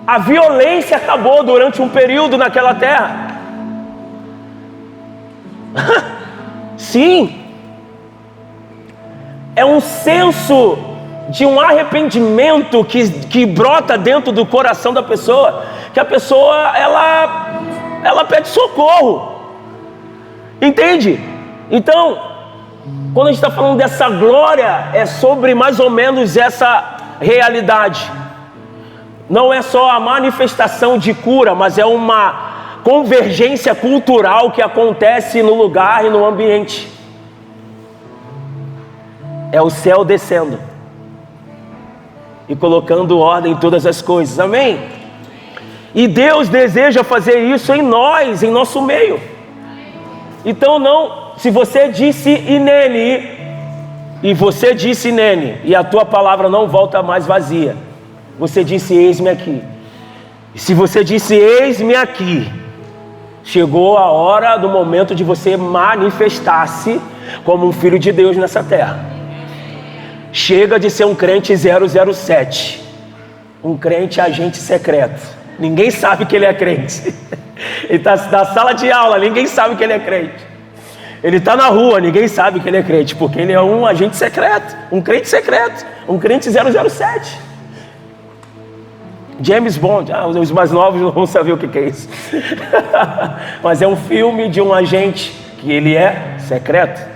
A violência acabou durante um período naquela terra. Sim. É um senso de um arrependimento que brota dentro do coração da pessoa, que a pessoa, ela pede socorro. Entende? Então, quando a gente está falando dessa glória, é sobre mais ou menos essa realidade. Não é só a manifestação de cura, mas é uma convergência cultural que acontece no lugar e no ambiente. É o céu descendo e colocando ordem em todas as coisas, amém? E Deus deseja fazer isso em nós, em nosso meio. Então não, se você disse e nele, e você disse nele, e a tua palavra não volta mais vazia, você disse eis-me aqui. E se você disse eis-me aqui, chegou a hora do momento de você manifestar-se como um filho de Deus nessa terra. Chega de ser um crente 007, um crente agente secreto. Ninguém sabe que ele é crente. Ele está na sala de aula, ninguém sabe que ele é crente. Ele está na rua, ninguém sabe que ele é crente, porque ele é um agente secreto, um crente secreto, um crente 007. James Bond, os mais novos não vão saber o que é isso. Mas é um filme de um agente que ele é secreto.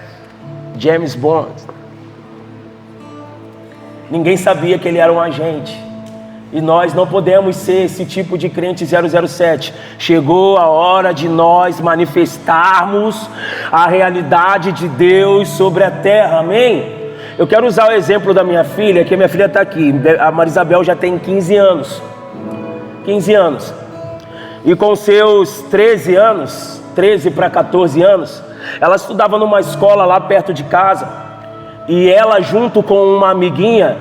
James Bond. Ninguém sabia que ele era um agente. E nós não podemos ser esse tipo de crente 007. Chegou a hora de nós manifestarmos a realidade de Deus sobre a terra, amém? Eu quero usar o exemplo da minha filha, que a minha filha está aqui. A Marisabel já tem 15 anos. 15 anos. E com seus 13 anos, 13 para 14 anos, ela estudava numa escola lá perto de casa. E ela, junto com uma amiguinha,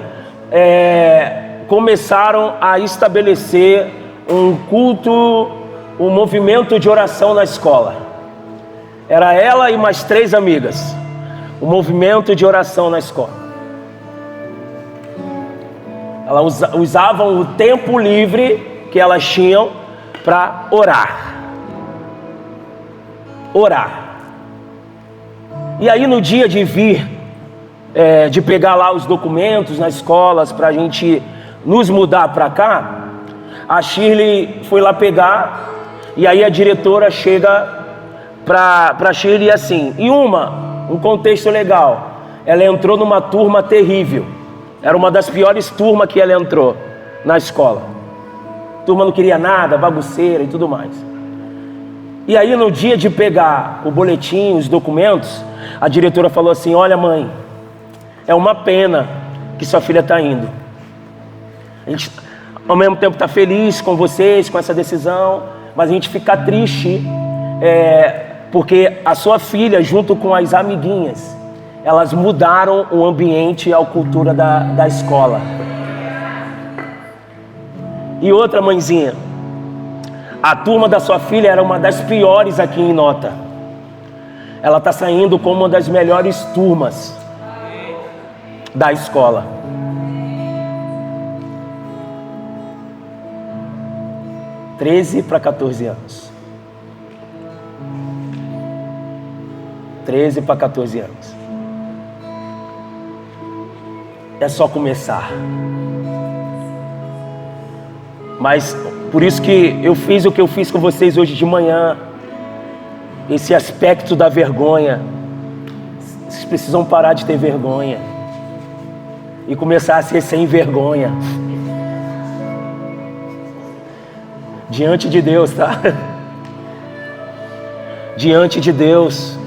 começaram a estabelecer um culto, um movimento de oração na escola. Era ela e mais 3 amigas. Um movimento de oração na escola. Elas usavam o tempo livre que elas tinham para orar. Orar. E aí no dia de vir, de pegar lá os documentos nas escolas para a gente nos mudar para cá, a Shirley foi lá pegar, e aí a diretora chega para Shirley assim, um contexto legal, ela entrou numa turma terrível, era uma das piores turmas que ela entrou na escola, a turma não queria nada, bagunceira e tudo mais. E aí no dia de pegar o boletim, os documentos, a diretora falou assim: olha mãe, é uma pena que sua filha está indo. A gente, ao mesmo tempo, está feliz com vocês, com essa decisão, mas a gente fica triste, porque a sua filha, junto com as amiguinhas, elas mudaram o ambiente e a cultura da escola. E outra, mãezinha, a turma da sua filha era uma das piores aqui em Nota. Ela está saindo como uma das melhores turmas da escola. De 13 para 14 anos. 13 para 14 anos. É só começar. Mas por isso que eu fiz o que eu fiz com vocês hoje de manhã. Esse aspecto da vergonha. Vocês precisam parar de ter vergonha e começar a ser sem vergonha diante de Deus, tá? Diante de Deus.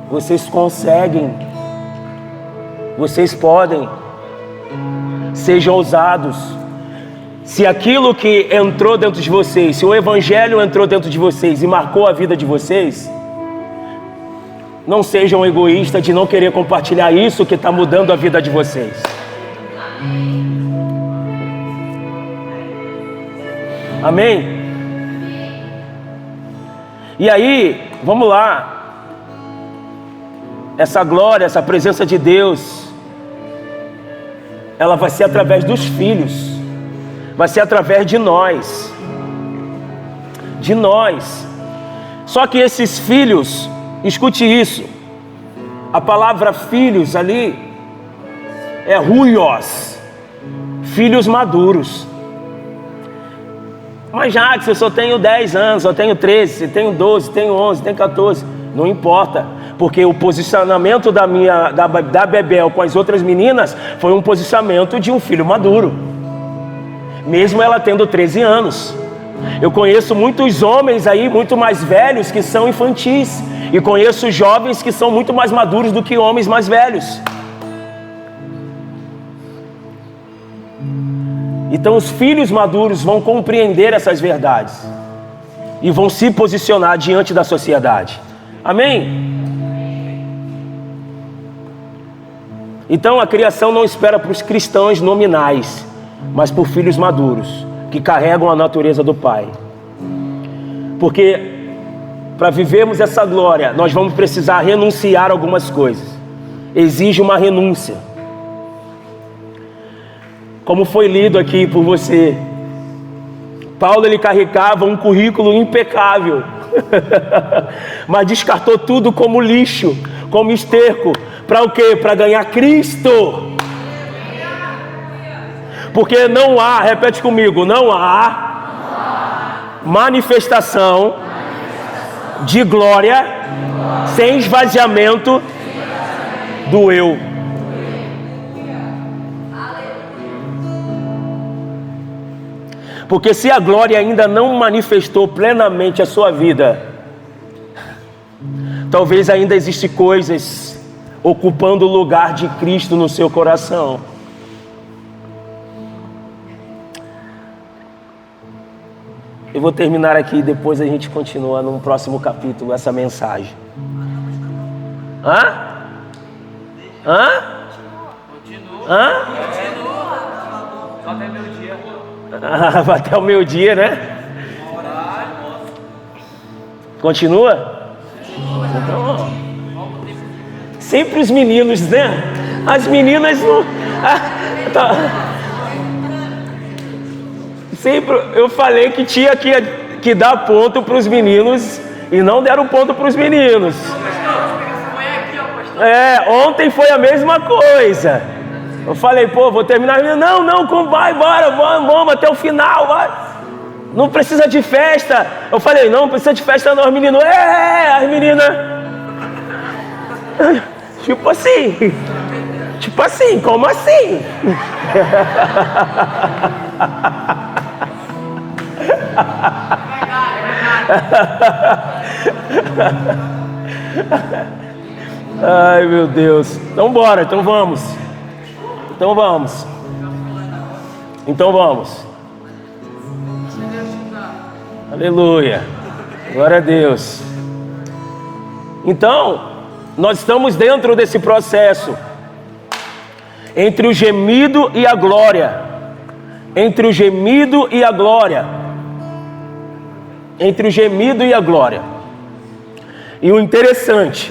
Vocês conseguem. Vocês podem. Sejam ousados. Se aquilo que entrou dentro de vocês, se o Evangelho entrou dentro de vocês e marcou a vida de vocês, não sejam egoístas de não querer compartilhar isso que está mudando a vida de vocês. Amém? E aí, vamos lá. Essa glória, essa presença de Deus, ela vai ser através dos filhos. Vai ser através de nós. De nós. Só que esses filhos, escute isso. A palavra filhos ali é ruios. Filhos maduros. Mas já que eu só tenho 10 anos, só tenho 13, tenho 12, tenho 11, tenho 14, não importa, porque o posicionamento da Bebel com as outras meninas foi um posicionamento de um filho maduro, mesmo ela tendo 13 anos. Eu conheço muitos homens aí, muito mais velhos, que são infantis, e conheço jovens que são muito mais maduros do que homens mais velhos. Então os filhos maduros vão compreender essas verdades e vão se posicionar diante da sociedade. Amém? Então a criação não espera para os cristãos nominais, mas por filhos maduros, que carregam a natureza do Pai. Porque para vivermos essa glória, nós vamos precisar renunciar a algumas coisas. Exige uma renúncia. Como foi lido aqui por você, Paulo, ele carregava um currículo impecável, mas descartou tudo como lixo, como esterco. Para o quê? Para ganhar Cristo. Porque não há, repete comigo, não há manifestação de glória sem esvaziamento do eu. Porque se a glória ainda não manifestou plenamente a sua vida, talvez ainda existem coisas ocupando o lugar de Cristo no seu coração. Eu vou terminar aqui e depois a gente continua no próximo capítulo essa mensagem. Hã? Só até meu dia. Vai até o meio-dia, né? Continua? Então, sempre os meninos, né? As meninas não. Sempre eu falei que tinha que dar ponto para os meninos e não deram ponto para os meninos. Ontem foi a mesma coisa. Eu falei, pô, vou terminar. Não, vai, bora, vamos até o final, vai. Não precisa de festa. Eu falei, não precisa de festa não, os meninos. As meninas. Tipo assim, como assim? Ai, meu Deus. Então bora, então vamos. Aleluia. Glória a Deus. Então, nós estamos dentro desse processo entre o gemido e a glória. Entre o gemido e a glória. Entre o gemido e a glória. E o interessante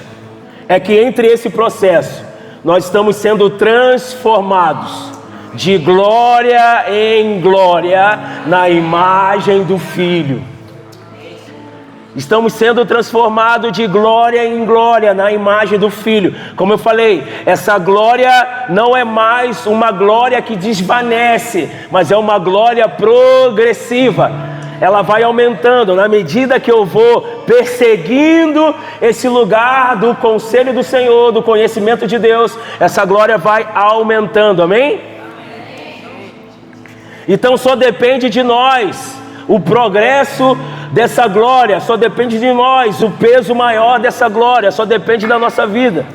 é que entre esse processo nós estamos sendo transformados de glória em glória na imagem do Filho. Estamos sendo transformados de glória em glória na imagem do Filho. Como eu falei, essa glória não é mais uma glória que desvanece, mas é uma glória progressiva. Ela vai aumentando na medida que eu vou perseguindo esse lugar do conselho do Senhor, do conhecimento de Deus. Essa glória vai aumentando, amém? Então só depende de nós o progresso dessa glória, só depende de nós o peso maior dessa glória, só depende da nossa vida.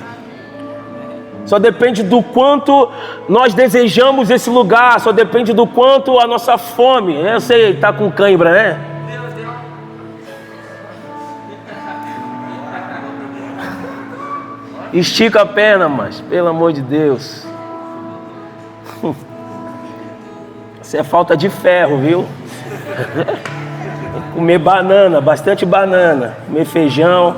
Só depende do quanto nós desejamos esse lugar. Só depende do quanto a nossa fome. Eu sei, tá com cãibra, né? Estica a perna, mas pelo amor de Deus. Isso é falta de ferro, viu? Comer banana, bastante banana. Comer feijão.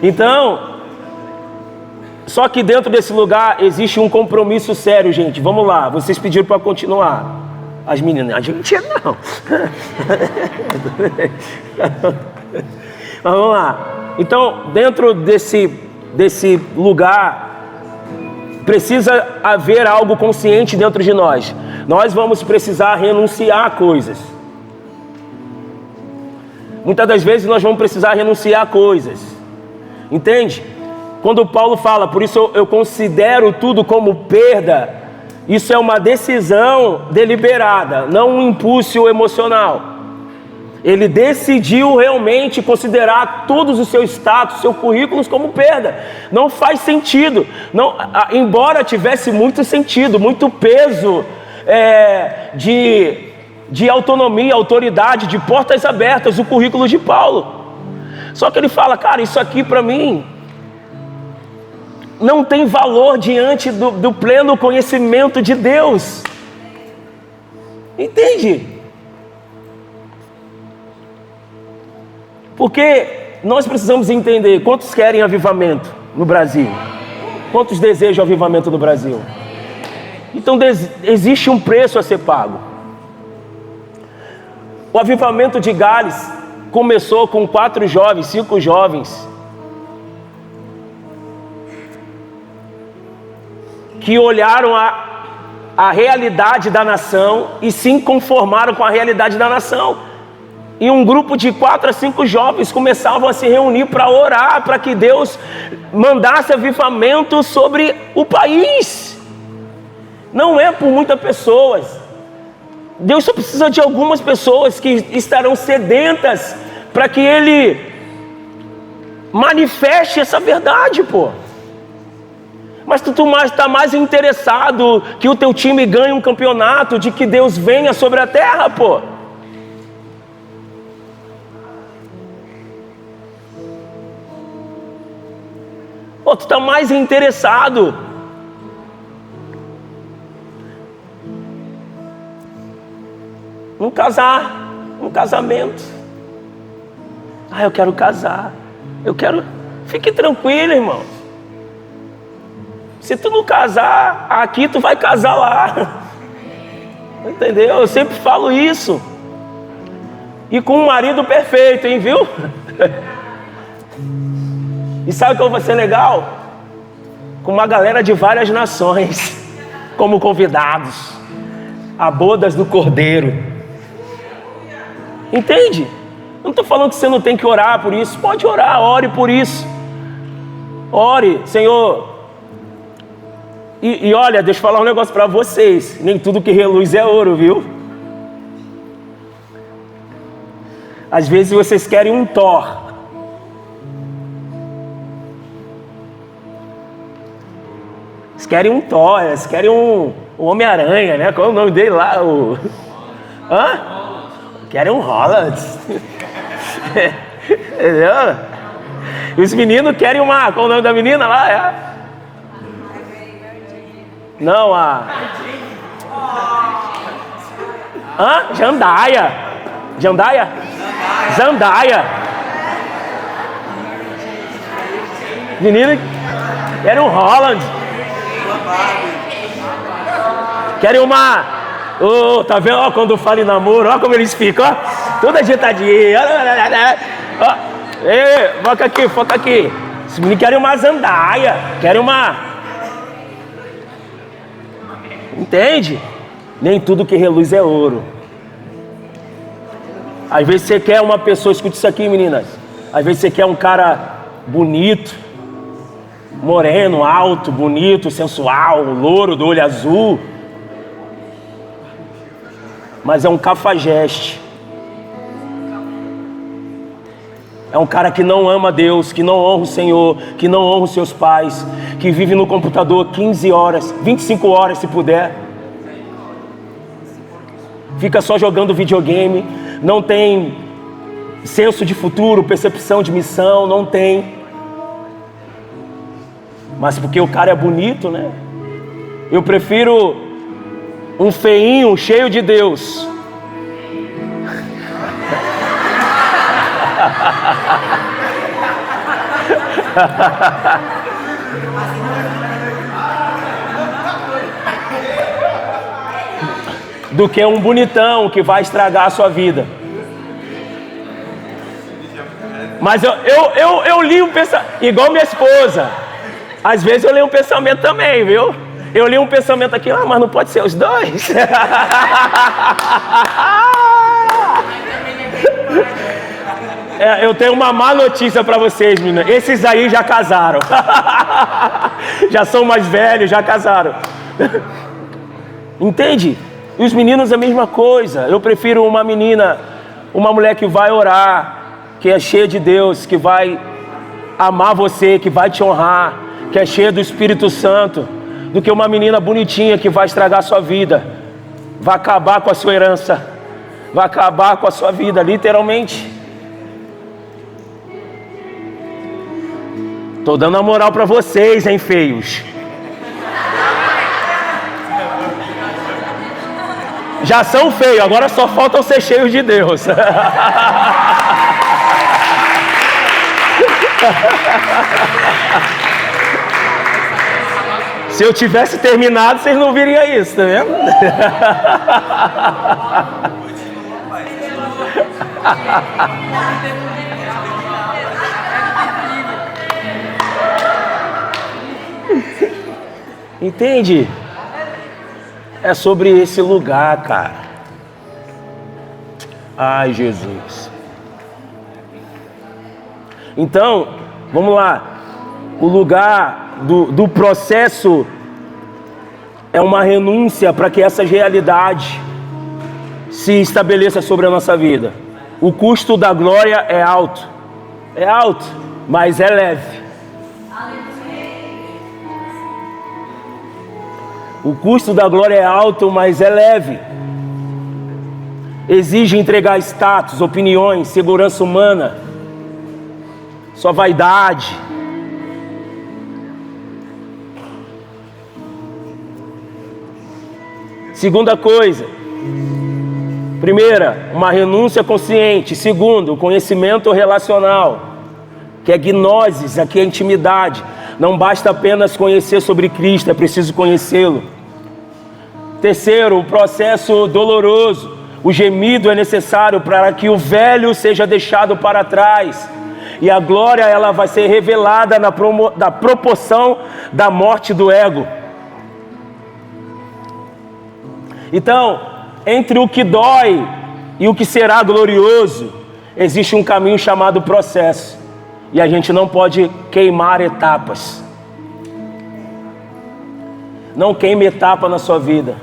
Então, só que dentro desse lugar existe um compromisso sério, gente. Vamos lá, vocês pediram para continuar. As meninas, a gente não. Mas vamos lá. Então, dentro desse lugar, precisa haver algo consciente dentro de nós. Nós vamos precisar renunciar a coisas. Muitas das vezes nós vamos precisar renunciar a coisas. Entende? Quando Paulo fala, por isso eu considero tudo como perda, isso é uma decisão deliberada, não um impulso emocional. Ele decidiu realmente considerar todos os seus status, seus currículos como perda. Não faz sentido. Não, embora tivesse muito sentido, muito peso de autonomia, autoridade, de portas abertas, o currículo de Paulo. Só que ele fala, cara, isso aqui para mim não tem valor diante do pleno conhecimento de Deus. Entende? Porque nós precisamos entender quantos querem avivamento no Brasil. Quantos desejam avivamento no Brasil? Então existe um preço a ser pago. O avivamento de Gales começou com 4 jovens, 5 jovens, que olharam a realidade da nação e se conformaram com a realidade da nação. E um grupo de 4 a 5 jovens começavam a se reunir para orar, para que Deus mandasse avivamento sobre o país. Não é por muitas pessoas. Deus só precisa de algumas pessoas que estarão sedentas para que Ele manifeste essa verdade, pô. Mas tu está mais interessado que o teu time ganhe um campeonato, de que Deus venha sobre a terra, pô. Pô, tu está mais interessado num casamento. Ah, eu quero casar. Fique tranquilo, irmão. Se tu não casar aqui, tu vai casar lá. Entendeu? Eu sempre falo isso. E com um marido perfeito, hein, viu? E sabe o que vai ser legal? Com uma galera de várias nações como convidados. A bodas do Cordeiro. Entende? Não estou falando que você não tem que orar por isso. Pode orar, ore por isso. Ore, Senhor. E olha, deixa eu falar um negócio para vocês. Nem tudo que reluz é ouro, viu? Às vezes vocês querem um Thor. Vocês querem um Thor, vocês querem um Homem-Aranha, né? Qual é o nome dele lá? Hã? Querem um Holland. Entendeu? E os meninos querem uma... Qual é o nome da menina lá? Não, Jandaia. Menino, querem um Holland. Querem uma... Oh, tá vendo? Ó, quando fala em namoro, ó como eles ficam, ó. Tudo ajeitadinho. Ó. Ei, foca aqui. Os meninos querem uma Zandaia. Querem uma... Entende? Nem tudo que reluz é ouro. Às vezes você quer uma pessoa, escute isso aqui, meninas. Às vezes você quer um cara bonito, moreno, alto, bonito, sensual, louro, do olho azul. Mas é um cafajeste. É um cara que não ama Deus, que não honra o Senhor, que não honra os seus pais, que vive no computador 15 horas, 25 horas se puder. Fica só jogando videogame, não tem senso de futuro, percepção de missão, não tem. Mas porque o cara é bonito, né? Eu prefiro um feinho cheio de Deus. Do que um bonitão que vai estragar a sua vida. Mas eu li um pensamento, igual minha esposa. Às vezes eu leio um pensamento também, viu? Eu li um pensamento aqui, mas não pode ser os dois. Eu tenho uma má notícia para vocês, meninas. Esses aí já casaram. Já são mais velhos, já casaram. Entende? E os meninos a mesma coisa. Eu prefiro uma menina, uma mulher que vai orar, que é cheia de Deus, que vai amar você, que vai te honrar, que é cheia do Espírito Santo, do que uma menina bonitinha que vai estragar a sua vida, vai acabar com a sua herança, vai acabar com a sua vida, literalmente. Tô dando a moral para vocês, hein, feios. Já são feios, agora só faltam ser cheios de Deus. Se eu tivesse terminado, vocês não viriam isso, tá vendo? Entende? É sobre esse lugar, cara. Ai, Jesus. Então, vamos lá. O lugar do processo é uma renúncia para que essa realidade se estabeleça sobre a nossa vida. O custo da glória é alto. É alto, mas é leve. O custo da glória é alto, mas é leve. Exige entregar status, opiniões, segurança humana, sua vaidade. Segunda coisa. Primeira, uma renúncia consciente. Segundo, o conhecimento relacional, que é gnosis, aqui é intimidade. Não basta apenas conhecer sobre Cristo, é preciso conhecê-lo. Terceiro, o processo doloroso. O gemido é necessário para que o velho seja deixado para trás. E a glória, ela vai ser revelada na proporção da morte do ego. Então, entre o que dói e o que será glorioso, existe um caminho chamado processo. E a gente não pode queimar etapas. Não queime etapa na sua vida.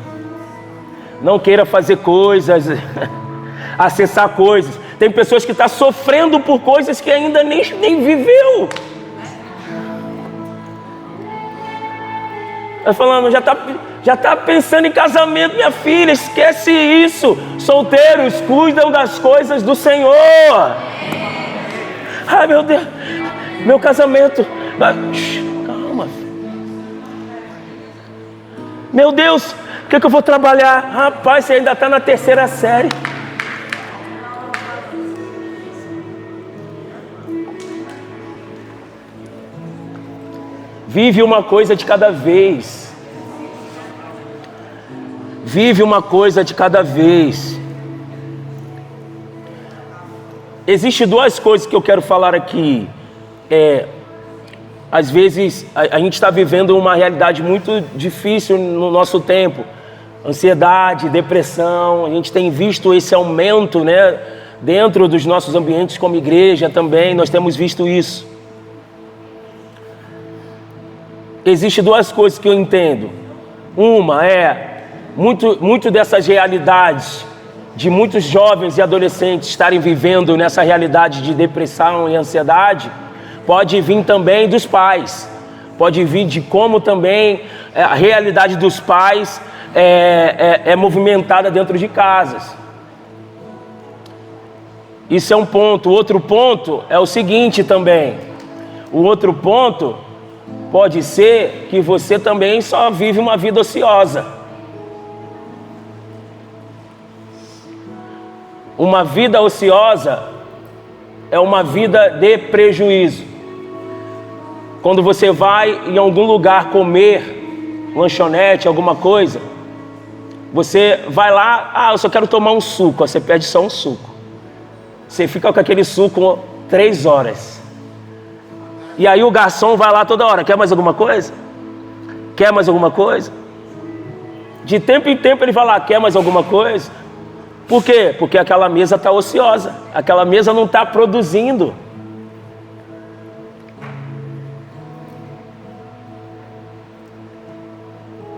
Não queira fazer coisas, acessar coisas. Tem pessoas que estão sofrendo por coisas que ainda nem viveu. Está falando, já tá pensando em casamento, minha filha, esquece isso. Solteiros, cuidam das coisas do Senhor. Ai, meu Deus, meu casamento. Calma. Meu Deus, o que eu vou trabalhar? Rapaz, você ainda está na terceira série. Vive uma coisa de cada vez. Vive uma coisa de cada vez. Existem duas coisas que eu quero falar aqui. Às vezes a gente está vivendo uma realidade muito difícil no nosso tempo. Ansiedade, depressão, a gente tem visto esse aumento, né, dentro dos nossos ambientes como igreja também, nós temos visto isso. Existem duas coisas que eu entendo. Uma é, muito dessas realidades de muitos jovens e adolescentes estarem vivendo nessa realidade de depressão e ansiedade, pode vir também dos pais. Pode vir de como também a realidade dos pais é movimentada dentro de casas. Isso é um ponto. O outro ponto é o seguinte também. O outro ponto pode ser que você também só vive uma vida ociosa. Uma vida ociosa é uma vida de prejuízo. Quando você vai em algum lugar comer, lanchonete, alguma coisa, você vai lá, eu só quero tomar um suco, você pede só um suco. Você fica com aquele suco 3 horas. E aí o garçom vai lá toda hora, quer mais alguma coisa? Quer mais alguma coisa? De tempo em tempo ele vai lá, quer mais alguma coisa? Por quê? Porque aquela mesa está ociosa, aquela mesa não está produzindo.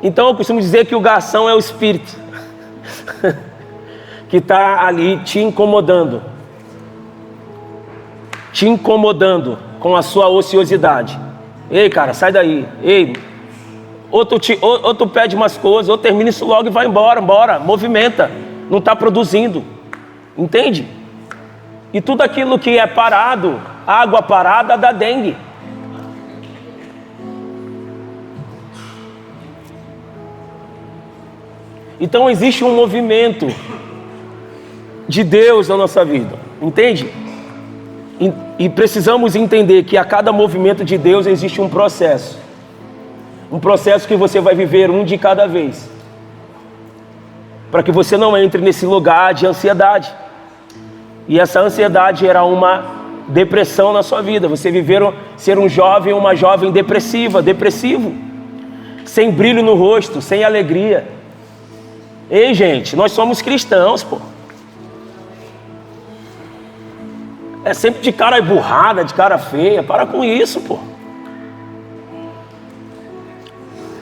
Então eu costumo dizer que o garçom é o espírito que está ali te incomodando com a sua ociosidade. Ei, cara, sai daí. Ei, ou tu pede umas coisas, ou termina isso logo e vai embora, movimenta. Não está produzindo, entende? E tudo aquilo que é parado, água parada dá dengue. Então existe um movimento de Deus na nossa vida, entende? E precisamos entender que a cada movimento de Deus existe um processo que você vai viver um de cada vez, para que você não entre nesse lugar de ansiedade, e essa ansiedade gerar uma depressão na sua vida, você ser um jovem ou uma jovem depressivo, sem brilho no rosto, sem alegria. Ei, gente, nós somos cristãos, pô. É sempre de cara burrada, de cara feia. Para com isso, pô.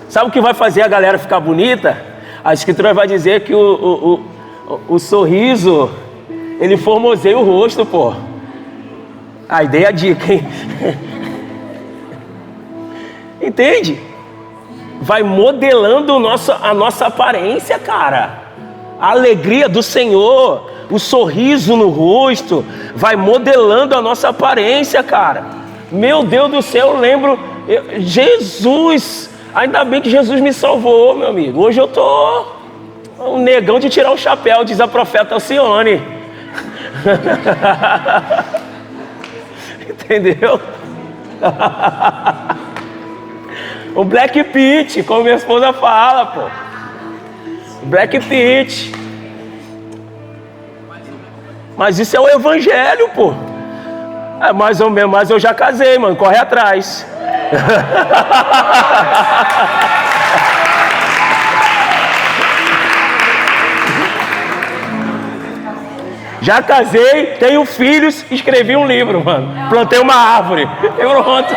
Sabe o que vai fazer a galera ficar bonita? A escritura vai dizer que o sorriso, ele formoseia o rosto, pô. Aí dei a dica, hein? Entende? Vai modelando a nossa aparência, cara. A alegria do Senhor, o sorriso no rosto, vai modelando a nossa aparência, cara. Meu Deus do céu, eu lembro, Jesus, ainda bem que Jesus me salvou, meu amigo. Hoje eu tô um negão de tirar o chapéu, diz a profeta Alcione. Entendeu? O Black Pit, como minha esposa fala, pô. Black Pit. Mas isso é o evangelho, pô. É mais ou menos, mas eu já casei, mano. Corre atrás. Já casei, tenho filhos, escrevi um livro, mano. Plantei uma árvore. E pronto.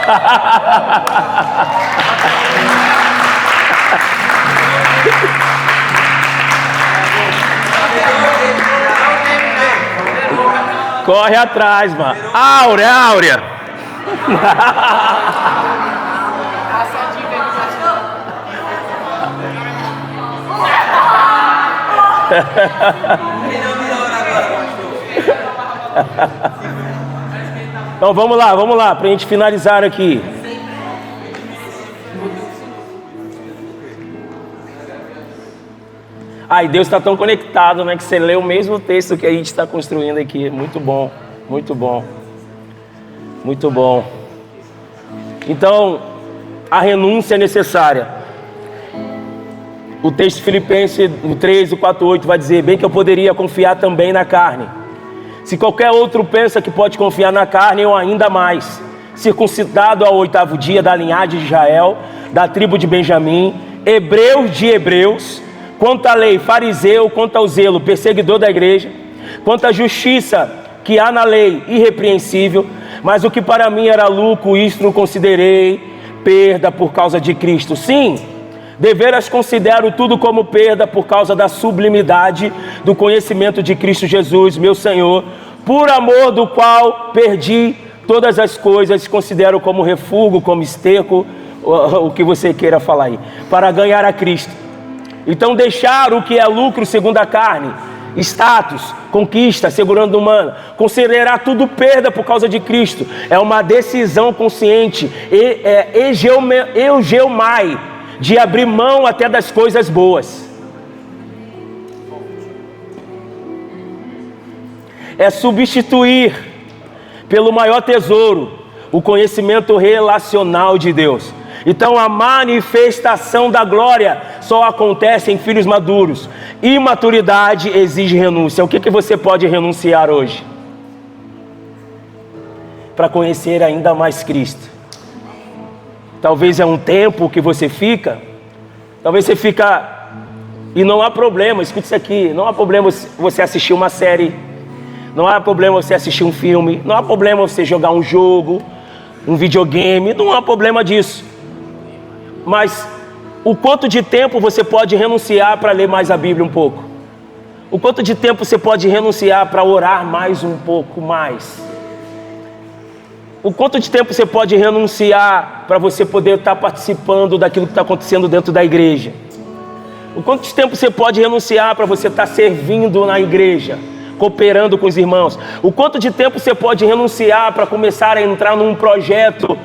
Corre atrás, mano. Áurea. Então vamos lá, pra gente finalizar aqui. E Deus está tão conectado, né? Que você lê o mesmo texto que a gente está construindo aqui. Muito bom, muito bom. Muito bom. Então, a renúncia é necessária. O texto de Filipenses 3, 4, 8 vai dizer: bem que eu poderia confiar também na carne. Se qualquer outro pensa que pode confiar na carne, eu ainda mais. Circuncidado ao 8º dia da linhagem de Israel, da tribo de Benjamim, hebreus de hebreus, quanto à lei, fariseu, quanto ao zelo, perseguidor da igreja, quanto à justiça que há na lei, irrepreensível, mas o que para mim era lucro, isto não considerei perda por causa de Cristo. Sim, Deveras considero tudo como perda por causa da sublimidade do conhecimento de Cristo Jesus, meu Senhor, por amor do qual perdi todas as coisas, considero como refúgio, como esterco, o que você queira falar aí, para ganhar a Cristo. Então deixar o que é lucro segundo a carne, status, conquista, segurança humana, considerar tudo perda por causa de Cristo, é uma decisão consciente, eugeomai, de abrir mão até das coisas boas. É substituir pelo maior tesouro, o conhecimento relacional de Deus. Então a manifestação da glória só acontece em filhos maduros. Imaturidade exige renúncia. O que você pode renunciar hoje? Para conhecer ainda mais Cristo. Talvez é um tempo que você fica. Talvez você fica... E não há problema, escute isso aqui. Não há problema você assistir uma série. Não há problema você assistir um filme. Não há problema você jogar um jogo, um videogame. Não há problema disso. Mas o quanto de tempo você pode renunciar para ler mais a Bíblia um pouco? O quanto de tempo você pode renunciar para orar mais um pouco mais? O quanto de tempo você pode renunciar para você poder estar participando daquilo que está acontecendo dentro da igreja? O quanto de tempo você pode renunciar para você estar servindo na igreja, cooperando com os irmãos? O quanto de tempo você pode renunciar para começar a entrar num projeto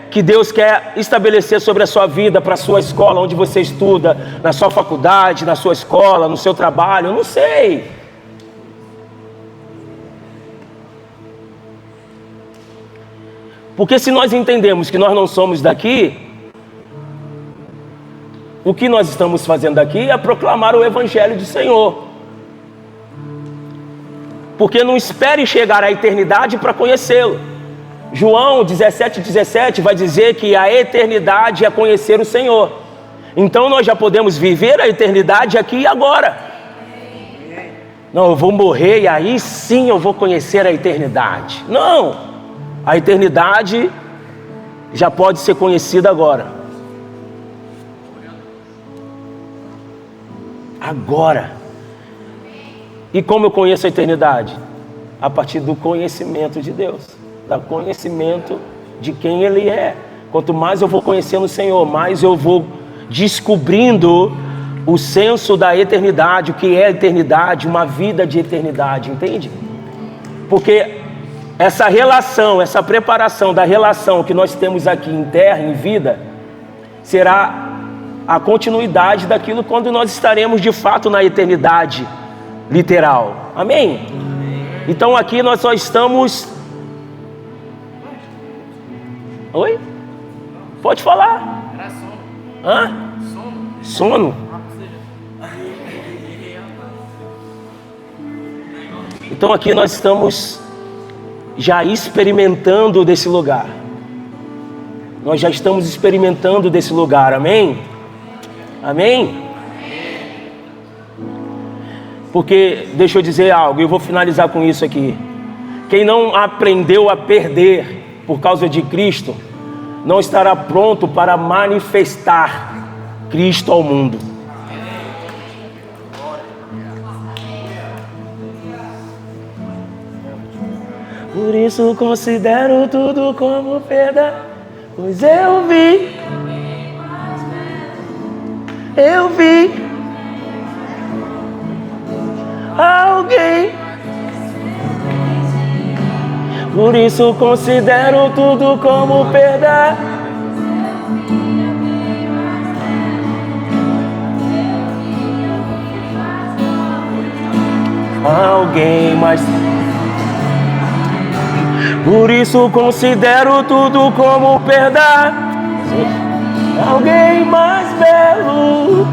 que Deus quer estabelecer sobre a sua vida, para a sua escola, onde você estuda, na sua faculdade, na sua escola, no seu trabalho? Eu não sei. Porque se nós entendemos que nós não somos daqui, o que nós estamos fazendo aqui é proclamar o Evangelho do Senhor. Porque não espere chegar à eternidade para conhecê-lo. João 17:17 vai dizer que a eternidade é conhecer o Senhor. Então nós já podemos viver a eternidade aqui e agora. Não, eu vou morrer e aí sim eu vou conhecer a eternidade. Não, a eternidade já pode ser conhecida agora. Agora. E como eu conheço a eternidade? A partir do conhecimento de Deus, do conhecimento de quem Ele é. Quanto mais eu vou conhecendo o Senhor, mais eu vou descobrindo o senso da eternidade, o que é a eternidade, uma vida de eternidade, entende? Porque essa relação, essa preparação da relação que nós temos aqui em terra, em vida, será a continuidade daquilo quando nós estaremos de fato na eternidade literal. Amém? Então aqui nós só estamos... Oi? Pode falar. Era sono. Hã? Sono. Então aqui nós estamos já experimentando desse lugar. Nós já estamos experimentando desse lugar. Amém? Amém? Porque, deixa eu dizer algo, e eu vou finalizar com isso aqui. Quem não aprendeu a perder por causa de Cristo, não estará pronto para manifestar Cristo ao mundo. Por isso considero tudo como perda, pois eu vi alguém. Por isso considero tudo como perda. Alguém mais. Por isso considero tudo como perda. Alguém mais belo.